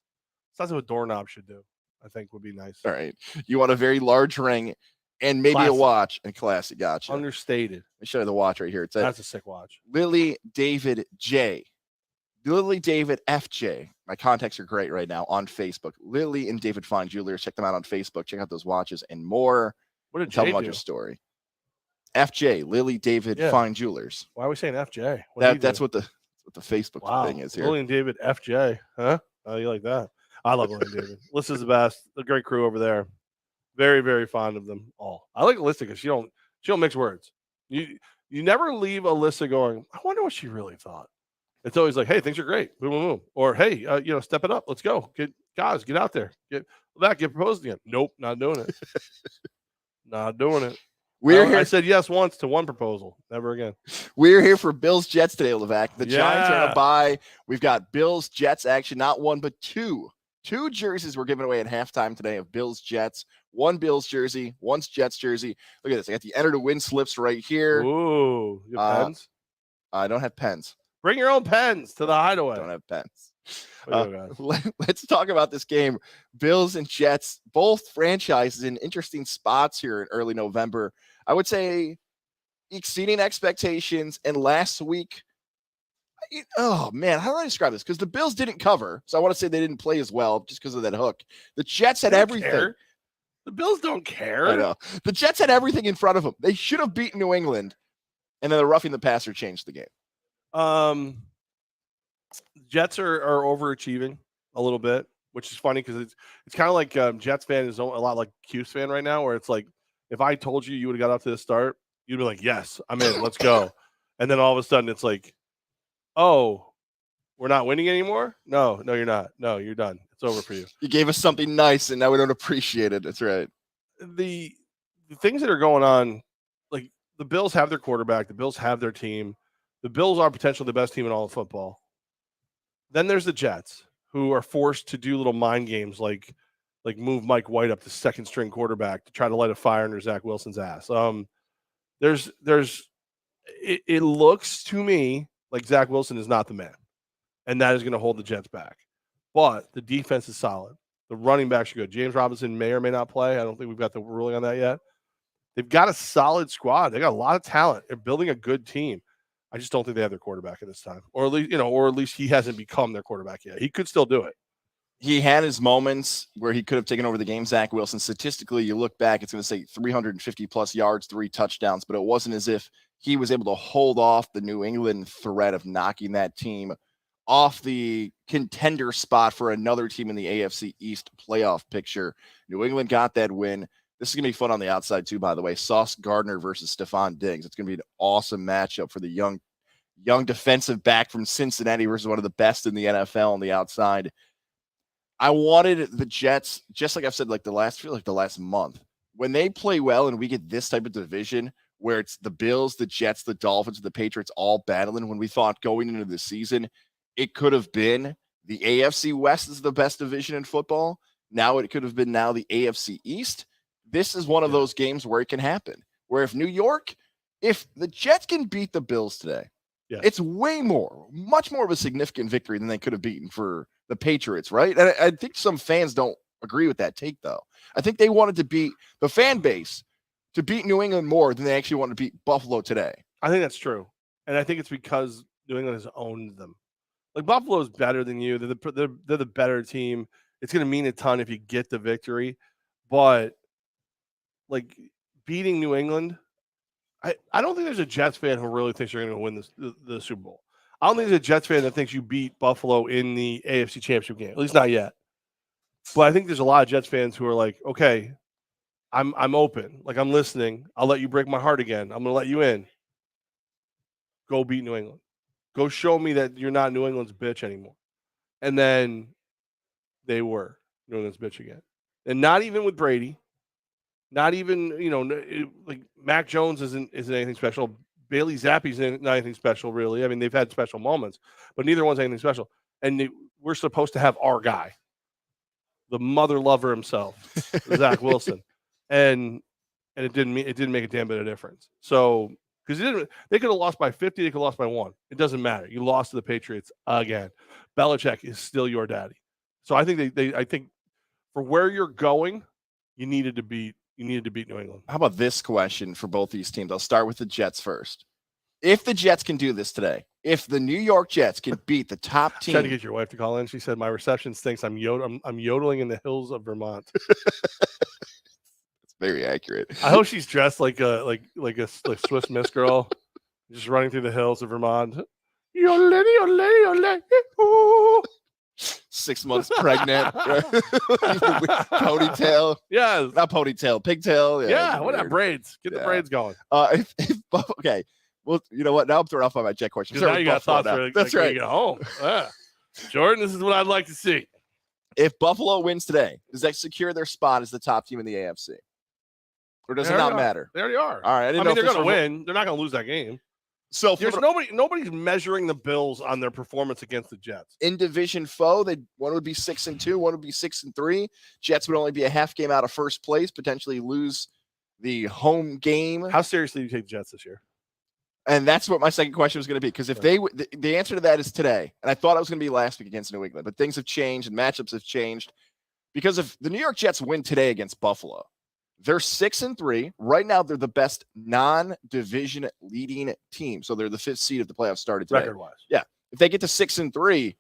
That's what a doorknob should do. I think would be nice. All right. You want a very large ring and maybe classy. A watch and classy. Gotcha. Understated. Let me show you the watch right here. That's a sick watch. Lily David J. Lily David FJ. My contacts are great right now on Facebook. Lily and David Fine Jewelers. Check them out on Facebook. Check out those watches and more. What did tell them about your story? FJ, Lily David Fine Jewelers. Why are we saying FJ? That's what the Facebook thing is here. Lily and David FJ. Huh? Oh, you like that? I love Lily and David. Alyssa's the best. The great crew over there. Very, very fond of them all. I like Alyssa because she don't mix words. You never leave Alyssa going, I wonder what she really thought. It's always like, hey, things are great. Boom, boom, boom. Or hey, step it up. Let's go. Get out there. Get proposed again. Nope, not doing it. Not doing it. I said yes once to one proposal. Never again. We're here for Bills Jets today, Levack. The Giants are gonna buy. We've got Bills Jets action, not one but two. 2 jerseys were given away at halftime today of Bills Jets. 1 Bills jersey, 1 Jets jersey. Look at this. I got the enter to win slips right here. Ooh, you have pens? I don't have pens. Bring your own pens to the Hideaway. Don't have pens. Let's talk about this game. Bills and Jets, both franchises in interesting spots here in early November. I would say exceeding expectations. And last week, oh man, how do I describe this? Because the Bills didn't cover, so I want to say they didn't play as well just because of that hook. The Jets had everything. Care. The Bills don't care. I know. The Jets had everything in front of them. They should have beaten New England, and then the roughing the passer changed the game. Jets are overachieving a little bit, which is funny because it's kind of like Jets fan is a lot like Cuse fan right now, where it's like if I told you would have got up to the start, you'd be like, yes, I'm in, let's go. And then all of a sudden it's like, oh, we're not winning anymore? No, you're not. No, you're done. It's over for you. You gave us something nice, and now we don't appreciate it. That's right. The things that are going on, like the Bills have their quarterback. The Bills have their team. The Bills are potentially the best team in all of football. Then there's the Jets, who are forced to do little mind games like move Mike White up to second string quarterback to try to light a fire under Zach Wilson's ass. It looks to me like Zach Wilson is not the man, and that is going to hold the Jets back. But the defense is solid. The running backs are good. James Robinson may or may not play. I don't think we've got the ruling on that yet. They've got a solid squad. They got a lot of talent. They're building a good team. I just don't think they have their quarterback at this time, or at least he hasn't become their quarterback yet. He could still do it. He had his moments where he could have taken over the game. Zach Wilson, statistically, you look back, it's going to say 350 plus yards, 3 touchdowns, but it wasn't as if he was able to hold off the New England threat of knocking that team off the contender spot for another team in the AFC East playoff picture. New England got that win. This is going to be fun on the outside too, by the way. Sauce Gardner versus Stephon Diggs. It's going to be an awesome matchup for the young defensive back from Cincinnati versus one of the best in the NFL on the outside. I wanted the Jets, just like I've said, like the last month, when they play well and we get this type of division where it's the Bills, the Jets, the Dolphins, the Patriots all battling, when we thought going into the season, it could have been the AFC West is the best division in football. Now it could have been the AFC East. This is one of those games where it can happen, where if the Jets can beat the Bills today, it's much more of a significant victory than they could have beaten for the Patriots, right? And I think some fans don't agree with that take, though. I think they wanted to beat the fan base to beat New England more than they actually wanted to beat Buffalo today. I think that's true. And I think it's because New England has owned them. Like, Buffalo's better than you. They're the better team. It's going to mean a ton if you get the victory. But, like, beating New England, I don't think there's a Jets fan who really thinks you're going to win the Super Bowl. I don't think there's a Jets fan that thinks you beat Buffalo in the AFC Championship game, at least not yet. But I think there's a lot of Jets fans who are like, okay, I'm open. Like, I'm listening. I'll let you break my heart again. I'm going to let you in. Go beat New England. Go show me that you're not New England's bitch anymore. And then they were New England's bitch again. And not even with Brady. Not even, like Mac Jones isn't anything special. Bailey Zappi's not anything special, really. I mean, they've had special moments, but neither one's anything special. And we're supposed to have our guy, the mother lover himself, Zach Wilson, and it didn't make a damn bit of difference. So because they could have lost by 50, they could have lost by 1. It doesn't matter. You lost to the Patriots again. Belichick is still your daddy. So I think I think for where you're going, you needed to beat New England. How about this question for both these teams? I'll start with the Jets first. If the Jets can do this today, if the New York Jets can beat the top team. Trying to get your wife to call in. She said, my reception stinks. I'm yodeling in the hills of Vermont. It's very accurate. I hope she's dressed like a Swiss Miss girl, just running through the hills of Vermont. Yodeling, yodeling, yodeling. 6 months pregnant. Ponytail. Yeah. Not ponytail, pigtail. Yeah, what are braids? Get the braids going. Okay. Well, you know what? Now I'm thrown off by my Jet question. Now you got thoughts for That's right. You get home. Yeah. Jordan, this is what I'd like to see. If Buffalo wins today, does that secure their spot as the top team in the AFC? Or does it not matter? They already are. All right. I mean, they're going to win. They're not going to lose that game. So there's nobody's measuring the Bills on their performance against the Jets. In division foe, one would be 6-2, one would be 6-3. Jets would only be a half game out of first place, potentially lose the home game. How seriously do you take the Jets this year? And that's what my second question was going to be, because if the answer to that is today, and I thought it was going to be last week against New England, but things have changed and matchups have changed. Because if the New York Jets win today against Buffalo, they're 6-3. Right now, they're the best non-division leading team. So they're the 5th seed if the playoffs started today. Record-wise. Yeah. If they get to 6-3,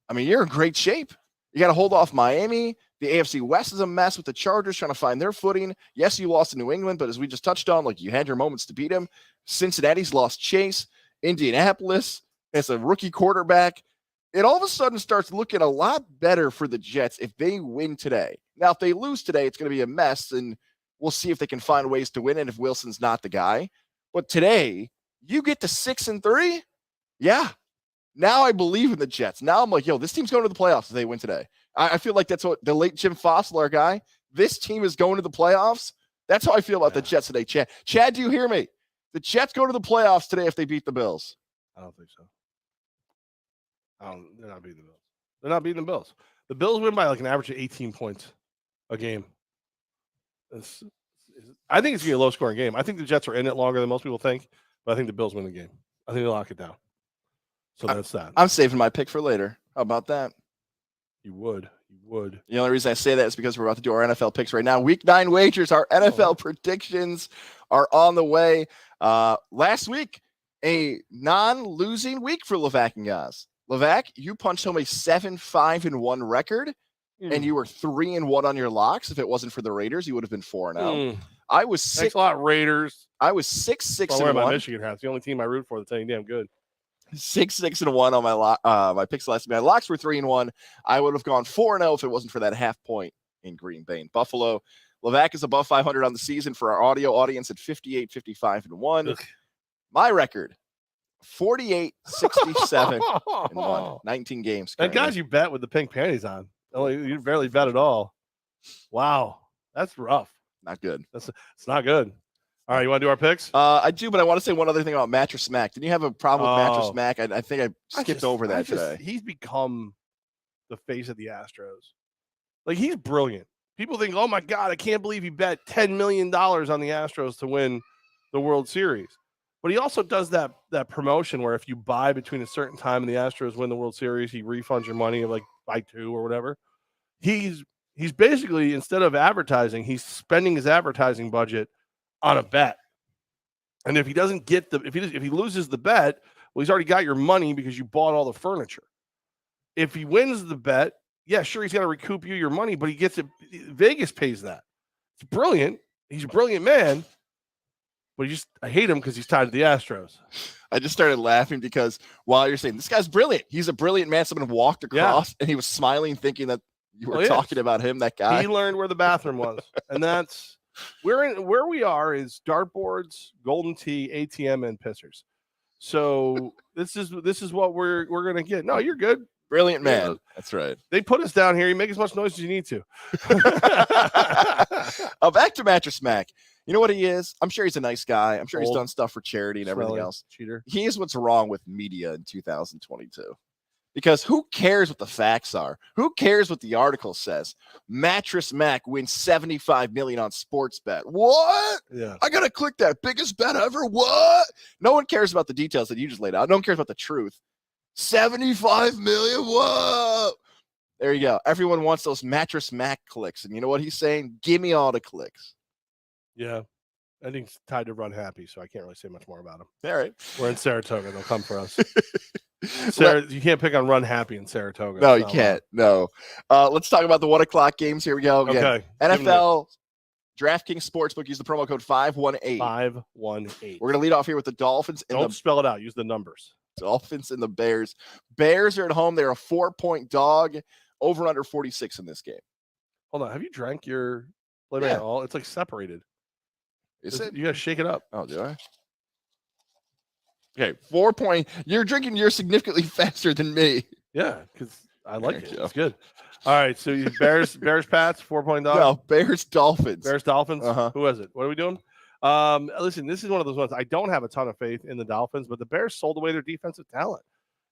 I mean, you're in great shape. You got to hold off Miami. The AFC West is a mess with the Chargers trying to find their footing. Yes, you lost to New England, but as we just touched on, like, you had your moments to beat them. Cincinnati's lost Chase. Indianapolis, it's a rookie quarterback. It all of a sudden starts looking a lot better for the Jets if they win today. Now, if they lose today, it's going to be a mess, and we'll see if they can find ways to win and if Wilson's not the guy. But today, you get to 6-3? Yeah. Now I believe in the Jets. Now I'm like, yo, this team's going to the playoffs if they win today. I feel like that's what the late Jim Fossil, our guy, this team is going to the playoffs. That's how I feel about the Jets today, Chad. Chad, do you hear me? The Jets go to the playoffs today if they beat the Bills. I don't think so. They're not beating the Bills. They're not beating the Bills. The Bills win by like an average of 18 points a game. I think it's going to be a low-scoring game. I think the Jets are in it longer than most people think, but I think the Bills win the game. I think they lock it down. So that's that. I'm saving my pick for later. How about that? You would. You would. The only reason I say that is because we're about to do our NFL picks right now. Week 9 wagers, our NFL predictions are on the way. Last week, a non-losing week for Levack and Goz. Levack, you punched home a 7-5-1 record, and you were 3-1 on your locks. If it wasn't for the Raiders, you would have been 4-0. I was 6. Thanks a lot, Raiders. I was 6-6-1. Don't worry about Michigan hat. It's the only team I root for that's any damn good. 6-6-1 on my picks last week. My locks were 3-1. I would have gone 4-0 if it wasn't for that half point in Green Bay and Buffalo. Levack is above 500 on the season for our audio audience at 58-55-1. My record, 48-67-1. 19 games. And guys, you bet with the pink panties on. You barely bet at all. Wow, that's rough. Not good. It's not good. All right, you want to do our picks? I do, but I want to say one other thing about Mattress Mac. Didn't you have a problem with Mattress Mac? I think I skipped over that today. He's become the face of the Astros. Like, he's brilliant. People think, oh, my God, I can't believe he bet $10 million on the Astros to win the World Series. But he also does that promotion where if you buy between a certain time and the Astros win the World Series, he refunds your money like by 2 or whatever. He's basically, instead of advertising, he's spending his advertising budget on a bet. And if he doesn't get if he loses the bet, well, he's already got your money because you bought all the furniture. If he wins the bet, yeah, sure, he's got to recoup you your money, but he gets it. Vegas pays that. It's brilliant. He's a brilliant man, but I hate him because he's tied to the Astros. I just started laughing because while you're saying this guy's brilliant, he's a brilliant man. Someone walked across and he was smiling, thinking that you were talking about him. That guy. He learned where the bathroom was, and that's. Where we are is dartboards, golden tee, ATM, and pissers. So this is what we're gonna get. No, you're good. Brilliant man. That's right. They put us down here. You make as much noise as you need to. Back to Mattress Mac. You know what he is? I'm sure he's a nice guy. I'm sure he's done stuff for charity and everything else. Cheater. He is what's wrong with media in 2022. Because who cares what the facts are? Who cares what the article says? Mattress Mac wins $75 million on sports bet. What? Yeah. I gotta click that biggest bet ever. What? No one cares about the details that you just laid out. No one cares about the truth. 75 million. Whoa. There you go. Everyone wants those Mattress Mac clicks. And you know what he's saying? Give me all the clicks. Yeah. I think it's tied to Run Happy, so I can't really say much more about him. All right. We're in Saratoga. They'll come for us. You can't pick on Run Happy in Saratoga. No, you can't. No. Let's talk about the 1:00 games. Here we go. Again. Okay. NFL DraftKings Sportsbook. Use the promo code 518. 518. We're going to lead off here with the Dolphins. Don't spell it out. Use the numbers. Dolphins and the Bears. Bears are at home. They're a 4-point dog. Over under 46 in this game. Hold on. Have you drank your flavor at all? It's like separated. Is it? You got to shake it up. Oh, do I? Okay, 4-point. You're drinking yours significantly faster than me. Yeah, because I like it. It's good. All right, so you Bears, Pats, 4-point dog. No, Bears, Dolphins. Bears, Dolphins. Uh-huh. Who is it? What are we doing? Listen, this is one of those ones. I don't have a ton of faith in the Dolphins, but the Bears sold away their defensive talent.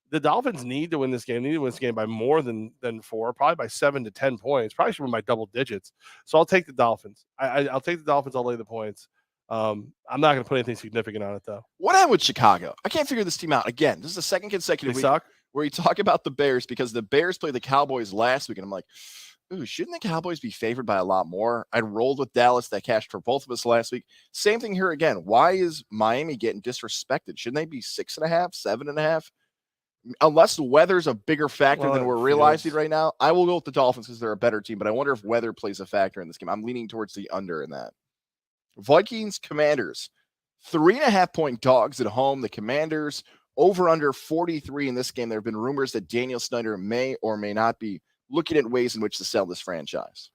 The Dolphins need to win this game. They need to win this game by more than 4, probably by 7 to 10 points. Probably should win by double digits. So I'll take the Dolphins. I'll take the Dolphins. I'll lay the points. I'm not going to put anything significant on it, though. What happened with Chicago? I can't figure this team out. Again, this is the second consecutive week where you talk about the Bears because the Bears played the Cowboys last week, and I'm like, ooh, shouldn't the Cowboys be favored by a lot more? I rolled with Dallas. That cashed for both of us last week. Same thing here again. Why is Miami getting disrespected? Shouldn't they be 6.5, 7.5? Unless the weather's a bigger factor than we're realizing right now, I will go with the Dolphins because they're a better team, but I wonder if weather plays a factor in this game. I'm leaning towards the under in that. Vikings, Commanders, 3.5-point dogs at home. The Commanders over under 43 in this game. There have been rumors that Daniel Snyder may or may not be looking at ways in which to sell this franchise.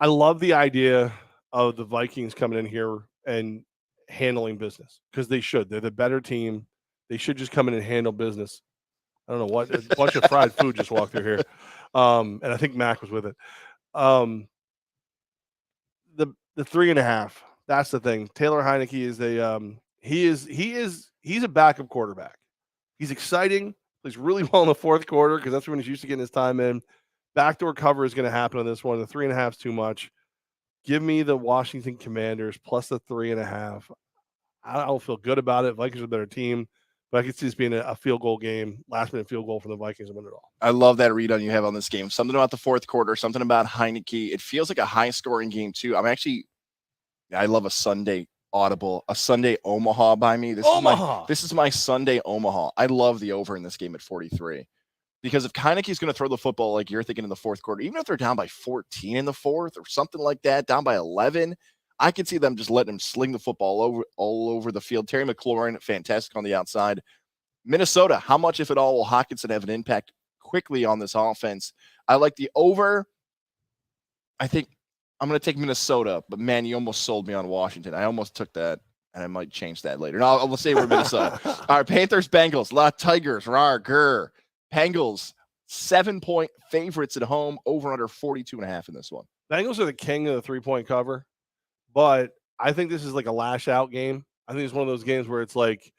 I love the idea of the Vikings coming in here and handling business because they should. They're the better team. They should just come in and handle business. I don't know what a bunch of fried food just walked through here. And I think Mac was with it. The 3.5. That's the thing. Taylor Heineke is he's a backup quarterback. He's exciting. Plays really well in the fourth quarter because that's when he's used to getting his time in. Backdoor cover is going to happen on this one. The 3.5 is too much. Give me the Washington Commanders plus the 3.5. I don't feel good about it. Vikings are a better team, But I could see this being a field goal game, last-minute field goal from the Vikings and win it all. I love that read on you have on this game. Something about the fourth quarter, something about Heineke. It feels like a high-scoring game, too. I love a Sunday audible, a Sunday Omaha by me. This is my Sunday Omaha. I love the over in this game at 43. Because if Heineke's going to throw the football like you're thinking in the fourth quarter, even if they're down by 14 in the fourth or something like that, down by 11, I could see them just letting him sling the football all over the field. Terry McLaurin, fantastic on the outside. Minnesota, how much, if at all, will Hockenson have an impact quickly on this offense? I like the over. I think I'm going to take Minnesota, but man, you almost sold me on Washington. I almost took that, and I might change that later. No, I'll say we're Minnesota. All right, Panthers, Bengals, La Tigers, rar, grr. Bengals, 7-point favorites at home, over under 42.5 in this one. Bengals are the king of the 3-point cover, but I think this is like a lash out game. I think it's one of those games where it's like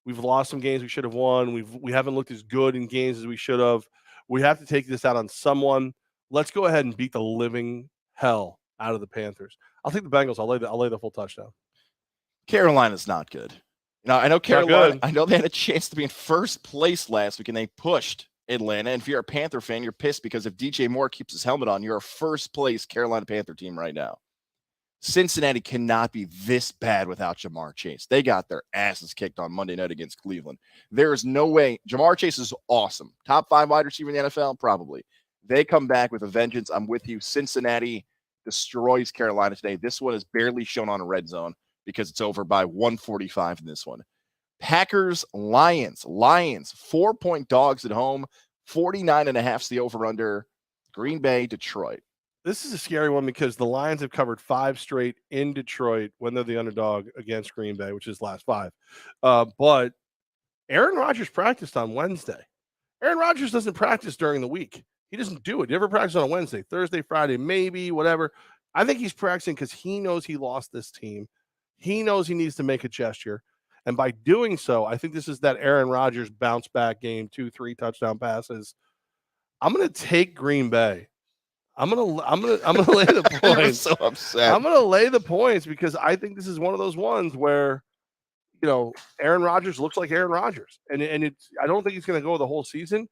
we've lost some games we should have won. We haven't looked as good in games as we should have. We have to take this out on someone. Let's go ahead and beat the living hell out of the Panthers. I'll take the Bengals. I'll lay the full touchdown. Carolina's not good. I know Carolina. I know they had a chance to be in first place last week, and they pushed Atlanta. And if you're a Panther fan, you're pissed because if DJ Moore keeps his helmet on, you're a first place Carolina Panther team right now. Cincinnati cannot be this bad without Jamar Chase. They got their asses kicked on Monday night against Cleveland. There is no way. Jamar Chase is awesome. Top 5 wide receiver in the NFL? Probably. They come back with a vengeance. I'm with you. Cincinnati destroys Carolina today. This one is barely shown on a red zone because it's over by 145 in this one. Packers, Lions. 4-point dogs at home. 49.5 is the over-under. Green Bay, Detroit. This is a scary one because the Lions have covered 5 straight in Detroit when they're the underdog against Green Bay, which is last 5. But Aaron Rodgers practiced on Wednesday. Aaron Rodgers doesn't practice during the week. He doesn't do it. You ever practice on a Wednesday, Thursday, Friday, maybe, whatever. I think he's practicing because he knows he lost this team. He knows he needs to make a gesture. And by doing so, I think this is that Aaron Rodgers bounce back game, 2-3 touchdown passes. I'm going to take Green Bay. I'm gonna lay the points. I'm so upset. I'm gonna lay the points because I think this is one of those ones where, Aaron Rodgers looks like Aaron Rodgers, and it's. I don't think he's gonna go the whole season,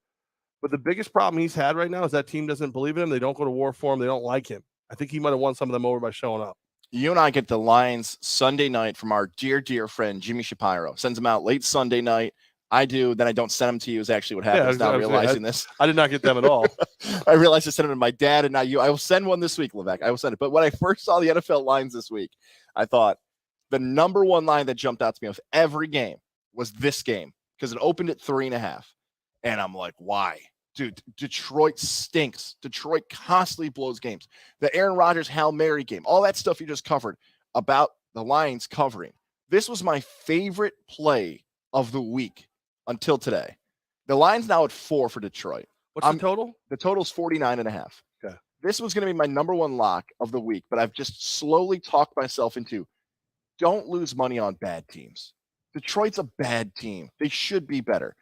but the biggest problem he's had right now is that team doesn't believe in him. They don't go to war for him. They don't like him. I think he might have won some of them over by showing up. You and I get the Lions Sunday night from our dear friend Jimmy Shapiro. Sends them out late Sunday night. I do, then I don't send them to you is actually what happens now realizing this. I did not get them at all. I realized I sent them to my dad and not you. I will send one this week, Levack. I will send it. But when I first saw the NFL lines this week, I thought the number one line that jumped out to me of every game was this game because it opened at 3.5. And I'm like, why? Dude, Detroit stinks. Detroit constantly blows games. The Aaron Rodgers Hail Mary game, all that stuff you just covered about the Lions covering. This was my favorite play of the week until today. The line's now at 4 for Detroit. What's the total? The total's 49.5. Okay. This was going to be my number one lock of the week, but I've just slowly talked myself into don't lose money on bad teams. Detroit's a bad team. They should be better.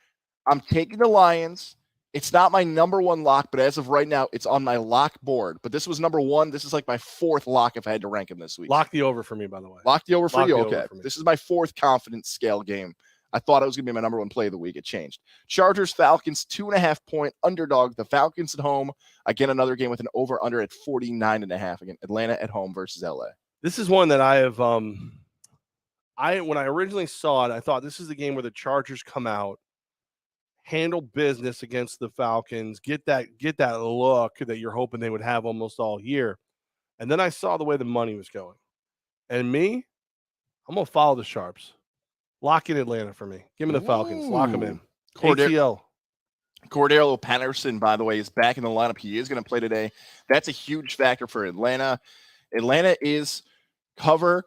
I'm taking the Lions. It's not my number one lock, but as of right now, it's on my lock board. But this was number one. This is like my 4th lock if I had to rank him this week. Lock the over for me, by the way. Lock the over for you? Okay. This is my 4th confidence scale game. I thought it was going to be my number one play of the week. It changed. Chargers, Falcons, 2.5-point underdog. The Falcons at home. Again, another game with an over-under at 49.5. Again, Atlanta at home versus LA. This is one that I have when I originally saw it, I thought this is the game where the Chargers come out, handle business against the Falcons, get that look that you're hoping they would have almost all year. And then I saw the way the money was going. And me, I'm going to follow the Sharps. Lock in Atlanta for me. Give me the Falcons. Lock them in. ATL. Cordero Patterson, by the way, is back in the lineup. He is going to play today. That's a huge factor for Atlanta. Atlanta is cover.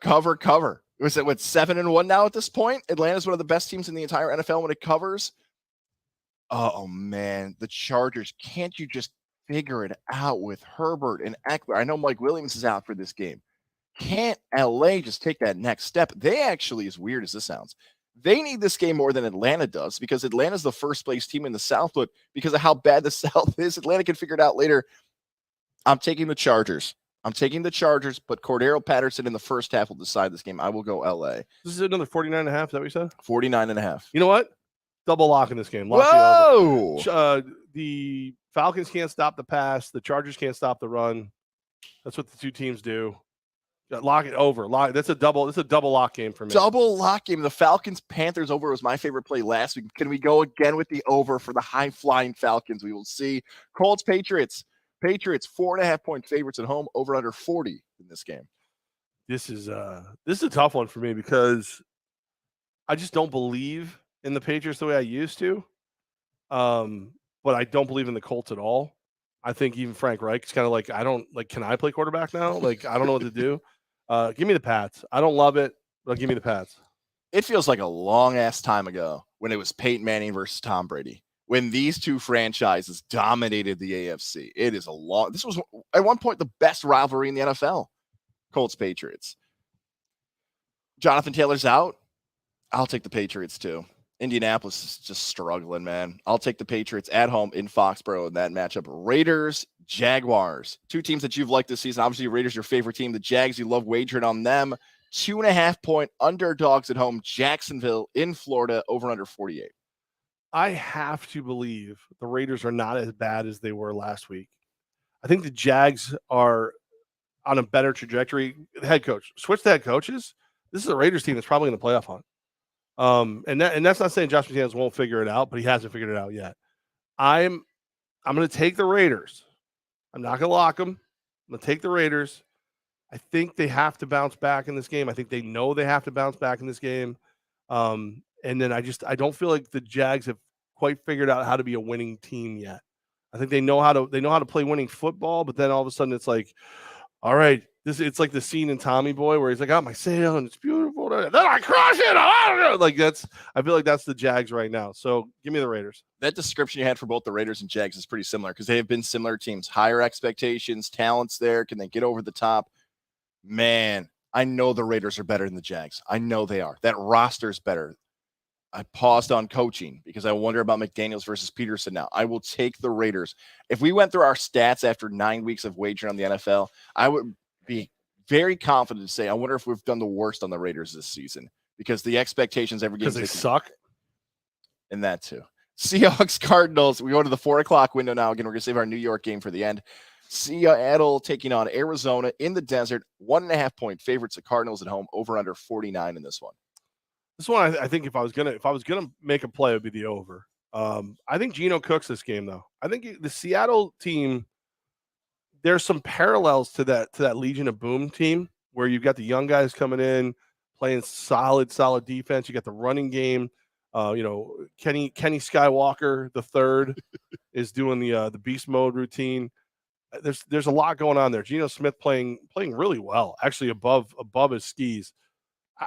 Was it 7-1 now at this point? Atlanta is one of the best teams in the entire NFL when it covers. Oh man, the Chargers. Can't you just figure it out with Herbert and Eckler? I know Mike Williams is out for this game. Can't LA just take that next step? They actually, as weird as this sounds, they need this game more than Atlanta does because Atlanta's the first place team in the South, but because of how bad the South is, Atlanta can figure it out later. I'm taking the Chargers, but Cordero Patterson in the first half will decide this game. I will go LA. This is another 49.5. Is that what you said? 49.5. You know what? Double lock in this game. Lock the over. Whoa! The Falcons can't stop the pass. The Chargers can't stop the run. That's what the two teams do. Lock it over. That's a double lock game for me. Double lock game. The Falcons Panthers over was my favorite play last week. Can we go again with the over for the high flying Falcons? We will see. Colts Patriots. Patriots 4.5-point favorites at home. Over under 40 in this game. This is a tough one for me because I just don't believe in the Patriots the way I used to. But I don't believe in the Colts at all. I think even Frank Reich's kind of like, can I play quarterback now? Like, I don't know what to do. Give me the Pats. I don't love it, but give me the Pats. It feels like a long ass time ago when it was Peyton Manning versus Tom Brady, when these two franchises dominated the AFC. This was at one point the best rivalry in the NFL. Colts Patriots. Jonathan Taylor's out. I'll take the Patriots too. Indianapolis is just struggling, man. I'll take the Patriots at home in Foxborough in that matchup. Raiders, Jaguars. Two teams that you've liked this season. Obviously, Raiders your favorite team. The Jags, you love wagering on them. 2.5-point underdogs at home. Jacksonville in Florida, over under 48. I have to believe the Raiders are not as bad as they were last week. I think the Jags are on a better trajectory. The head coach. Switch the head coaches. This is a Raiders team that's probably in the playoff hunt. And that's not saying Josh McDaniels won't figure it out, but he hasn't figured it out yet. I'm going to take the Raiders. I'm not going to lock them. I'm going to take the Raiders. I think they have to bounce back in this game. I think they know they have to bounce back in this game. And then I don't feel like the Jags have quite figured out how to be a winning team yet. I think they know how to play winning football, but then all of a sudden it's like, all right, it's like the scene in Tommy Boy where he's like, I got my sail and it's beautiful. Then I crush it. I feel like that's the Jags right now. So give me the Raiders. That description you had for both the Raiders and Jags is pretty similar because they have been similar teams. Higher expectations, talents there. Can they get over the top? Man, I know the Raiders are better than the Jags. I know they are. That roster's better. I paused on coaching because I wonder about McDaniels versus Peterson now. I will take the Raiders. If we went through our stats after 9 weeks of wagering on the NFL, I would be very confident to say I wonder if we've done the worst on the Raiders this season because the expectations every game because they suck. And that too. Seahawks Cardinals. We go to the 4:00 window now. Again, we're going to save our New York game for the end. Seattle taking on Arizona in the desert. 1.5-point favorites. The Cardinals at home. Over under 49 in this one. This one, I think if I was gonna make a play, it would be the over. I think Geno cooks this game though. I think the Seattle team. There's some parallels to that Legion of Boom team where you've got the young guys coming in playing solid defense. You got the running game. Kenny Skywalker the third is doing the beast mode routine. There's a lot going on there. Geno Smith playing really well, actually above his skis.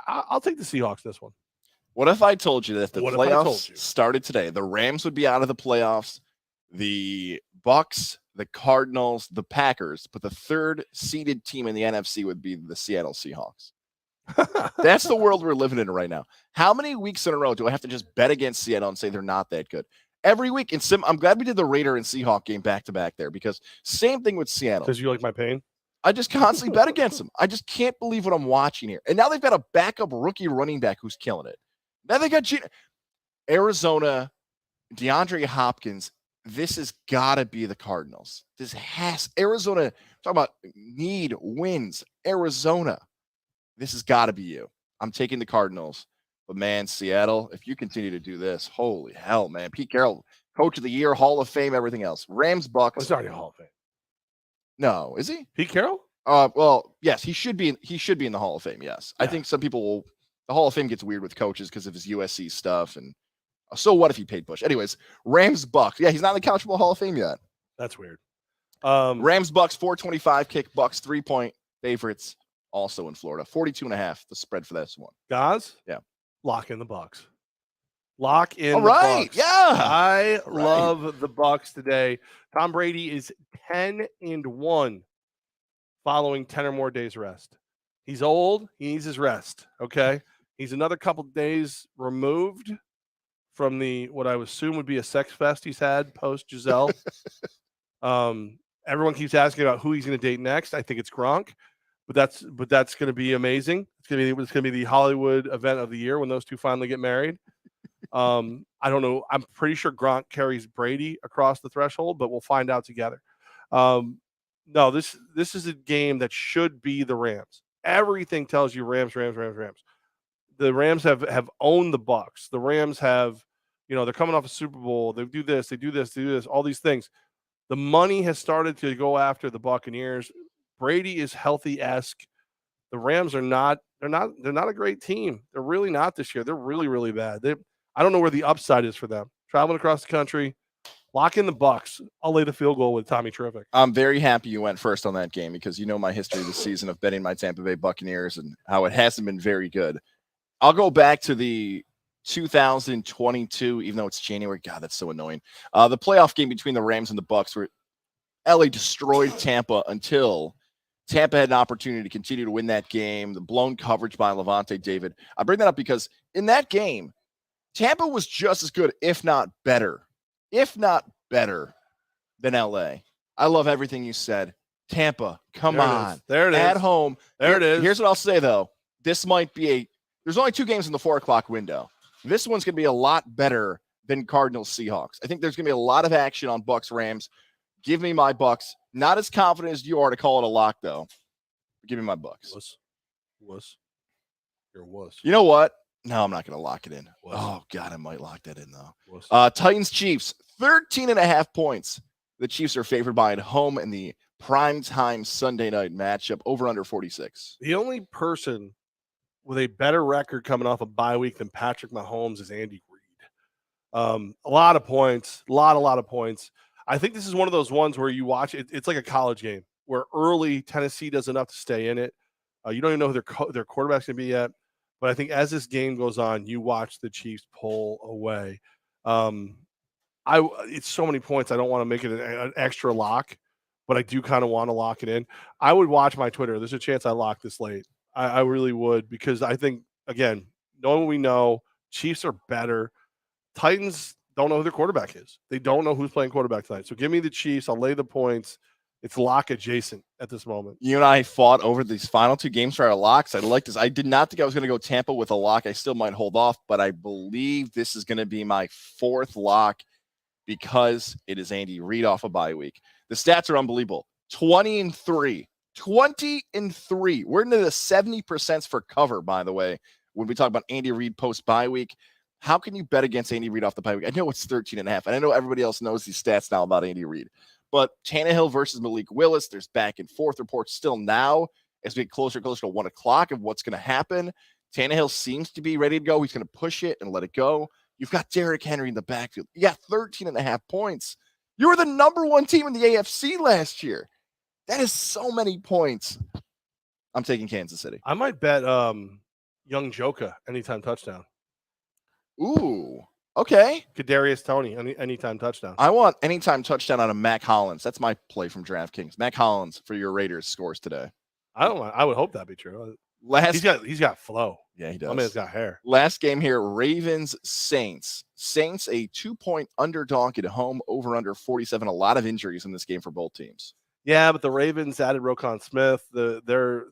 I'll take the Seahawks this one. What if I told you that if the playoffs started today, the Rams would be out of the playoffs, the Bucks, the Cardinals, the Packers, but the third seeded team in the NFC would be the Seattle Seahawks? That's the world we're living in right now. How many weeks in a row do I have to just bet against Seattle and say they're not that good? Every week. I'm glad we did the Raider and Seahawk game back to back there because same thing with Seattle. Because you like my pain? I just constantly bet against them. I just can't believe what I'm watching here. And now they've got a backup rookie running back who's killing it. Now they got Arizona, DeAndre Hopkins. This has got to be the Cardinals. Arizona, talking about need wins. Arizona. This has got to be you. I'm taking the Cardinals. But man, Seattle, if you continue to do this, holy hell, man. Pete Carroll, Coach of the Year, Hall of Fame, everything else. Rams, Bucks. Well, it's already a Hall of Fame. No, is he? Pete Carroll? Well, yes, he should be in the Hall of Fame, yes. Yeah. I think some people will. The Hall of Fame gets weird with coaches because of his USC stuff. And so what if he paid Bush? Anyways, Rams, Bucks. Yeah, he's not in the College Football Hall of Fame yet. That's weird. Rams, Bucks, 425 kick. Bucks, 3-point favorites. Also in Florida. 42.5, the spread for this one. Goz? Yeah. Lock in the Bucks. Lock in All the right. Bucks. Yeah. I love the Bucks today. Tom Brady is 10-1 following 10 or more days rest. He's old. He needs his rest. Okay. He's another couple of days removed from what I would assume would be a sex fest he's had post Giselle. Everyone keeps asking about who he's going to date next. I think it's Gronk, but that's going to be amazing. It's going to be the Hollywood event of the year when those two finally get married. I don't know. I'm pretty sure Gronk carries Brady across the threshold, but we'll find out together. No, this is a game that should be the Rams. Everything tells you Rams. The Rams have owned the Bucks. The Rams have, they're coming off a Super Bowl. They do this, all these things. The money has started to go after the Buccaneers. Brady is healthy-esque. The Rams are not. They're not a great team. They're really not this year. They're really, really bad. I don't know where the upside is for them. Traveling across the country, lock in the Bucks. I'll lay the field goal with Tommy Terrific. I'm very happy you went first on that game because you know my history this season of betting my Tampa Bay Buccaneers and how it hasn't been very good. I'll go back to the 2022, even though it's January. God, that's so annoying. The playoff game between the Rams and the Bucks, where LA destroyed Tampa until Tampa had an opportunity to continue to win that game. The blown coverage by Levante David. I bring that up because in that game, Tampa was just as good, if not better than LA. I love everything you said. Tampa, come on. There it is. At home. There it is. Here's what I'll say, though. This might be there's only 2 games in the 4 o'clock window. This one's going to be a lot better than Cardinals Seahawks. I think there's going to be a lot of action on Bucks Rams. Give me my Bucks. Not as confident as you are to call it a lock, though. Give me my Bucks. Wuss. You're a wuss. You know what? No, I'm not going to lock it in. Wuss. Oh, God, I might lock that in, though. Wuss. Titans-Chiefs, 13.5 points. The Chiefs are favored by at home in the primetime Sunday night matchup, over under 46. The only person with a better record coming off a bye week than Patrick Mahomes is Andy Reid. A lot of points, a lot of points. I think this is one of those ones where you watch it. It's like a college game where early Tennessee does enough to stay in it. You don't even know who their quarterback's going to be yet. But I think as this game goes on, you watch the Chiefs pull away. It's so many points. I don't want to make it an extra lock, but I do kind of want to lock it in. I would watch my Twitter. There's a chance I lock this late. I really would, because I think, again, knowing what we know, Chiefs are better. Titans don't know who their quarterback is. They don't know who's playing quarterback tonight. So give me the Chiefs. I'll lay the points. It's lock adjacent at this moment. You and I fought over these final 2 games for our locks. I like this. I did not think I was going to go Tampa with a lock. I still might hold off, but I believe this is going to be my 4th lock because it is Andy Reid off a bye week. The stats are unbelievable. 20-3. We're into the 70% for cover, by the way, when we talk about Andy Reid post bye week. How can you bet against Andy Reid off the bye week? I know it's 13.5, and I know everybody else knows these stats now about Andy Reid. But Tannehill versus Malik Willis, there's back and forth reports still now as we get closer to 1 o'clock of what's going to happen. Tannehill seems to be ready to go. He's going to push it and let it go. You've got Derrick Henry in the backfield. You got 13.5 points. You were the number 1 team in the AFC last year. That is so many points. I'm taking Kansas City. I might bet young Joka anytime touchdown. Ooh, okay. Kadarius Toney anytime touchdown. I want anytime touchdown out of Mac Hollins. That's my play from DraftKings. Mac Hollins for your Raiders scores today. I would hope that'd be true. He's got flow. Yeah, he does. I mean, he's got hair. Last game here, Ravens Saints. Saints a 2-point underdog at home, over under 47. A lot of injuries in this game for both teams. Yeah, but the Ravens added Roquan Smith. They're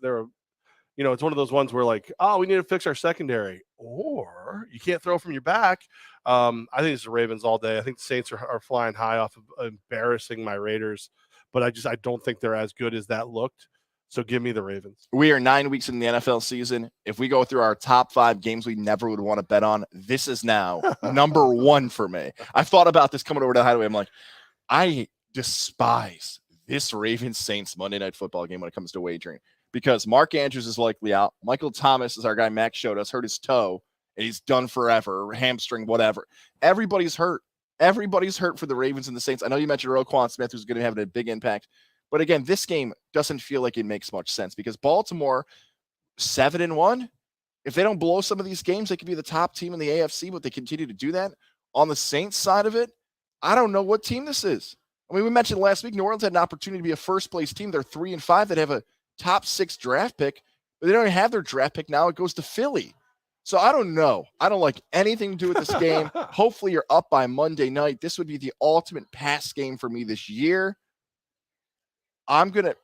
it's one of those ones where like, oh, we need to fix our secondary, or you can't throw from your back. I think it's the Ravens all day. I think the Saints are flying high off of embarrassing my Raiders, but I don't think they're as good as that looked. So give me the Ravens. We are 9 weeks in the NFL season. If we go through our top 5 games we never would want to bet on, this is now number 1 for me. I've thought about this coming over to the Hideaway. I'm like, I despise this Ravens Saints Monday Night Football game when it comes to wagering, because Mark Andrews is likely out. Michael Thomas is our guy Max showed us, hurt his toe, and he's done forever, hamstring, whatever. Everybody's hurt. Everybody's hurt for the Ravens and the Saints. I know you mentioned Roquan Smith, who's going to have a big impact. But again, this game doesn't feel like it makes much sense because Baltimore, 7-1. If they don't blow some of these games, they could be the top team in the AFC, but they continue to do that. On the Saints side of it, I don't know what team this is. I mean, we mentioned last week, New Orleans had an opportunity to be a first-place team. They're 3-5. They'd have a top 6 draft pick, but they don't even have their draft pick now. It goes to Philly. So I don't know. I don't like anything to do with this game. Hopefully you're up by Monday night. This would be the ultimate pass game for me this year. I'm going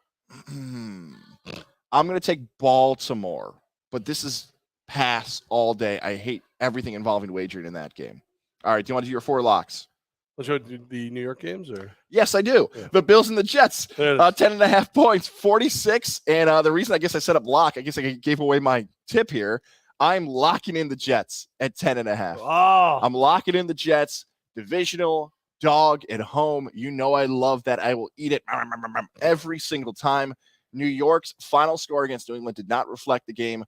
to take Baltimore, but this is pass all day. I hate everything involving wagering in that game. All right, do you want to do your 4 locks? Let's show the New York games, or yes, I do. Yeah. The Bills and the Jets, 10.5 points, 46. And the reason I guess I set up lock, I guess I gave away my tip here. I'm locking in the Jets at 10.5. Oh, I'm locking in the Jets. Divisional dog at home. You know I love that. I will eat it every single time. New York's final score against New England did not reflect the game.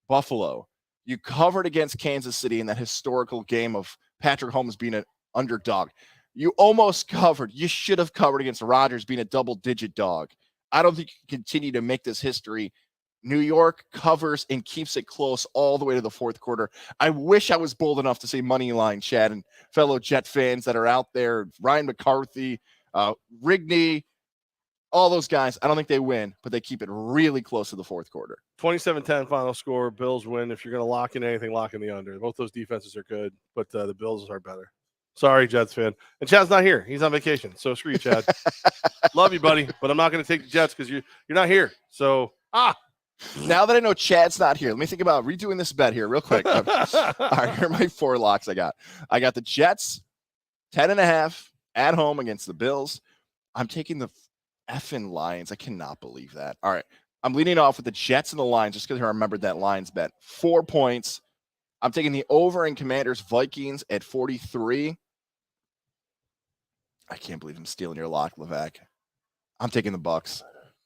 Buffalo, you covered against Kansas City in that historical game of Patrick Mahomes being an underdog. You almost covered. You should have covered against Rodgers being a double-digit dog. I don't think you can continue to make this history. New York covers and keeps it close all the way to the fourth quarter. I wish I was bold enough to say money line, Chad, and fellow Jet fans that are out there, Ryan McCarthy, Rigney, all those guys. I don't think they win, but they keep it really close to the fourth quarter. 27-10 final score. Bills win. If you're going to lock in anything, lock in the under. Both those defenses are good, but the Bills are better. Sorry, Jets fan. And Chad's not here. He's on vacation. So screw you, Chad. Love you, buddy, but I'm not going to take the Jets because you're not here. So, Now that I know Chad's not here, let me think about redoing this bet here real quick. All right, here are my 4 locks I got. I got the Jets, 10.5 at home against the Bills. I'm taking the effing Lions. I cannot believe that. All right, I'm leading off with the Jets and the Lions just because I remembered that Lions bet. 4 points. I'm taking the over in Commanders Vikings at 43. I can't believe I'm stealing your lock, Levack. I'm taking the Bucks.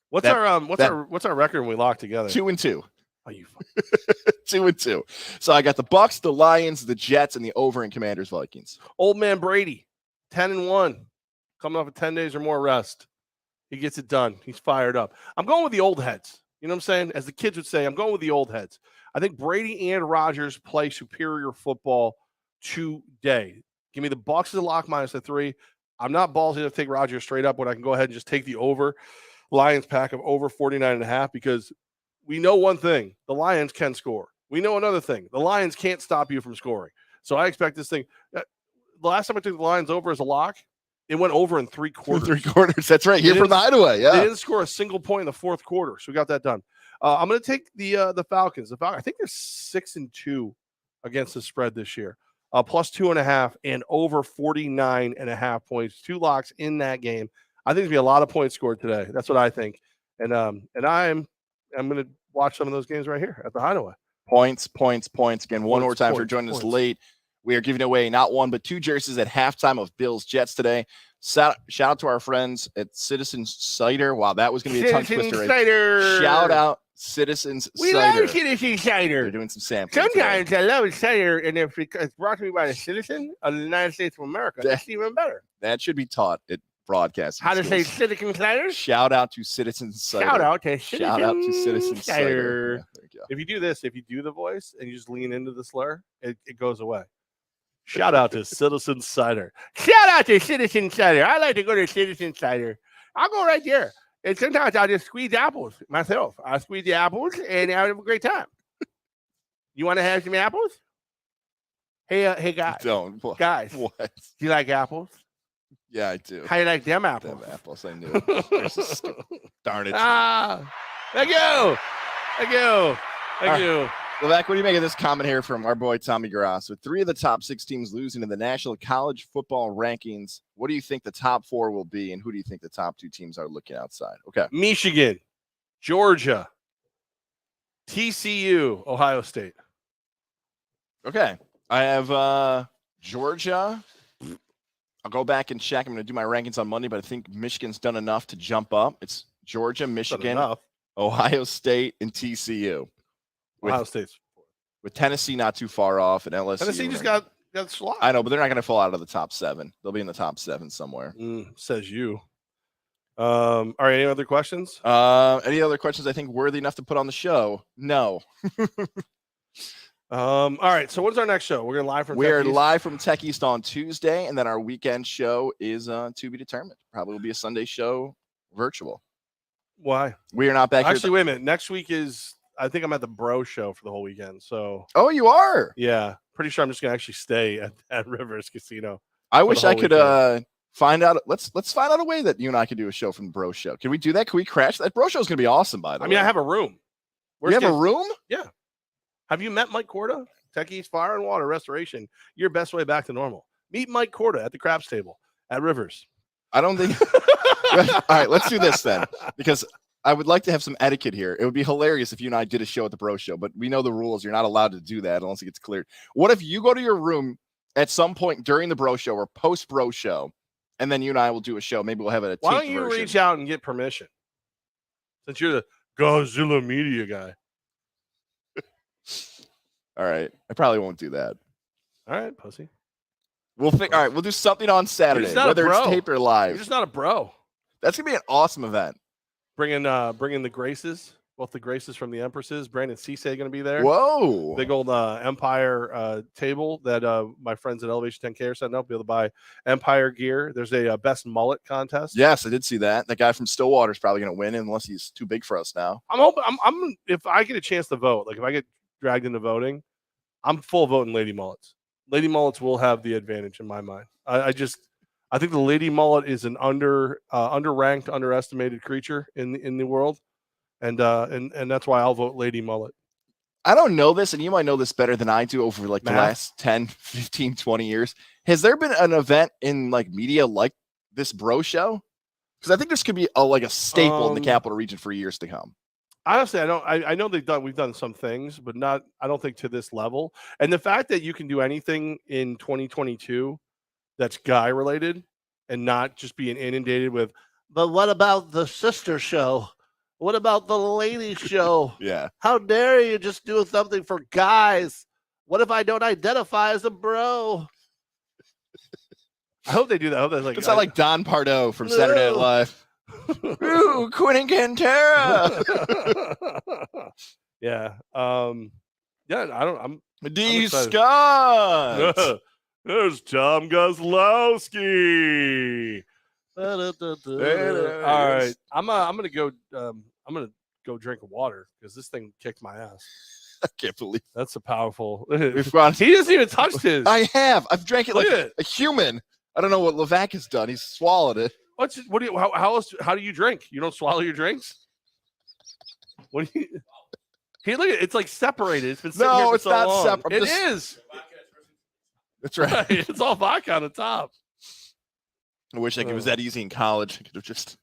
What's our record when we lock together? 2-2. Oh, you 2-2. So I got the Bucks, the Lions, the Jets, and the over in Commanders Vikings. Old man Brady, 10-1, coming off of 10 days or more rest. He gets it done. He's fired up. I'm going with the old heads. You know what I'm saying? As the kids would say, I'm going with the old heads. I think Brady and Rodgers play superior football today. Give me the Bucs as a lock -3. I'm not ballsy to take Rodgers straight up when I can go ahead and just take the over. Lions pack of over 49.5 because we know one thing. The Lions can score. We know another thing. The Lions can't stop you from scoring. So I expect this thing. The last time I took the Lions over as a lock, it went over in 3 quarters. 3 quarters. That's right. Here from the Hideaway. Yeah. They didn't score a single point in the fourth quarter. So we got that done. I'm going to take the Falcons. I think they're 6-2 against the spread this year. Plus 2.5 and over 49.5 points. 2 locks in that game. I think there's going to be a lot of points scored today. That's what I think. And I'm going to watch some of those games right here at the Hideaway. Points. Again, one more time for joining us late. We are giving away not 1 but 2 jerseys at halftime of Bills Jets today. Shout out to our friends at Citizens Cider. Wow, that was going to be a tongue twister. Cider. Shout out Citizens We Cider. love Citizens Cider. They're doing some sampling. Sometimes I love cider, and if it's brought to me by a citizen of the United States of America, that's even better. That should be taught at broadcasting. How to say Citizens Cider? Shout out to Citizens Cider. Shout out to Citizens Cider. Yeah, there you go. If you do this, if you do the voice and you just lean into the slur, it goes away. Shout out to Citizens Cider. Shout out to Citizens Cider. I like to go to Citizens Cider. I'll go right there. And sometimes I'll just squeeze apples myself. I'll squeeze the apples and I have a great time. You want to have some apples? Hey guys. Don't. What? Guys. What? Do you like apples? Yeah, I do. How do you like them apples? Them apples, I knew. Darn it. Thank you. Levack, what do you make of this comment here from our boy Tommy Grass? With 3 of the top 6 teams losing in the National College Football Rankings, what do you think the top 4 will be, and who do you think the top 2 teams are looking outside? Okay. Michigan, Georgia, TCU, Ohio State. Okay. I have Georgia. I'll go back and check. I'm going to do my rankings on Monday, but I think Michigan's done enough to jump up. It's Georgia, Michigan, Ohio State, and TCU. Ohio State's with Tennessee not too far off, and LSU. Tennessee just got slot. I know, but they're not going to fall out of the top 7. They'll be in the top 7 somewhere. Says you. All right. Any other questions? Any other questions I think worthy enough to put on the show? No. All right. So what's our next show? We're live from. We are live from Tech East on Tuesday, and then our weekend show is to be determined. Probably will be a Sunday show, virtual. Why? We are not back. Actually, wait a minute. Next week is. I think I'm at the Bro Show for the whole weekend. So. Oh, you are? Yeah. Pretty sure I'm just gonna actually stay at Rivers Casino. I wish I could find out. Let's find out a way that you and I could do a show from the Bro Show. Can we do that? Can we crash that? Bro Show is gonna be awesome. By the way, I have a room. You have a room? Yeah. Have you met Mike Corda? Techies Fire and Water Restoration. Your best way back to normal. Meet Mike Corda at the craps table at Rivers. I don't think. All right, let's do this then, because I would like to have some etiquette here. It would be hilarious if you and I did a show at the Bro Show, but we know the rules. You're not allowed to do that unless it gets cleared. What if you go to your room at some point during the Bro Show or post Bro Show, and then you and I will do a show? Maybe we'll have a. Why don't you reach out and get permission? Since you're the Godzilla media guy. All right, I probably won't do that. All right, pussy. All right, we'll do something on Saturday, whether it's taped or live. You're just not a bro. That's gonna be an awesome event. Bringing the Graces, both the Graces from the Empresses. Brandon Cisse going to be there. Whoa! Big old Empire table that my friends at Elevation 10K are setting up. Be able to buy Empire gear. There's a best mullet contest. Yes, I did see that. That guy from Stillwater is probably going to win unless he's too big for us now. I'm hoping. I'm if I get a chance to vote, like if I get dragged into voting, I'm full voting Lady Mullets. Lady Mullets will have the advantage in my mind. I think the Lady Mullet is an underranked, underestimated creature in the world, and that's why I'll vote Lady Mullet. I don't know this, and you might know this better than I do over like the last 10, 15, 20 years. Has there been an event in like media like this Bro Show? Because I think this could be a staple in the capital region for years to come. Honestly, I don't. I know we've done some things, but not. I don't think to this level. And the fact that you can do anything in 2022 that's guy related and not just being inundated with. But what about the sister show? What about the lady show? Yeah. How dare you just do something for guys? What if I don't identify as a bro? I hope they do that. I hope that's like. It's not like Don Pardo from Saturday Night Live. Ooh, Quinn and Cantera. Yeah. Yeah. I'm D. Scott. There's Tom Kozlowski. All right. I'm gonna go. I'm gonna go drink water because this thing kicked my ass. I can't believe that's a powerful. He doesn't even touch his. I have. I've drank it like a human. I don't know what Levack has done. He's swallowed it. How do you drink? You don't swallow your drinks? What do you? Hey, look, it's like separated. It's been sitting here for it's so not long. separate. It is. That's right. It's all vodka on the top. I wish it was that easy in college. I could have just.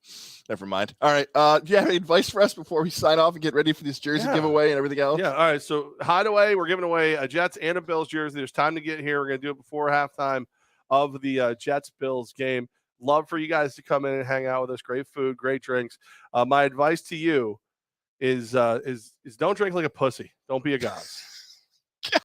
Never mind. All right. Do you have any advice for us before we sign off and get ready for this jersey giveaway and everything else? Yeah. All right. So Hideaway, we're giving away a Jets and a Bills jersey. There's time to get here. We're going to do it before halftime of the Jets-Bills game. Love for you guys to come in and hang out with us. Great food, great drinks. My advice to you is don't drink like a pussy. Don't be a Goz.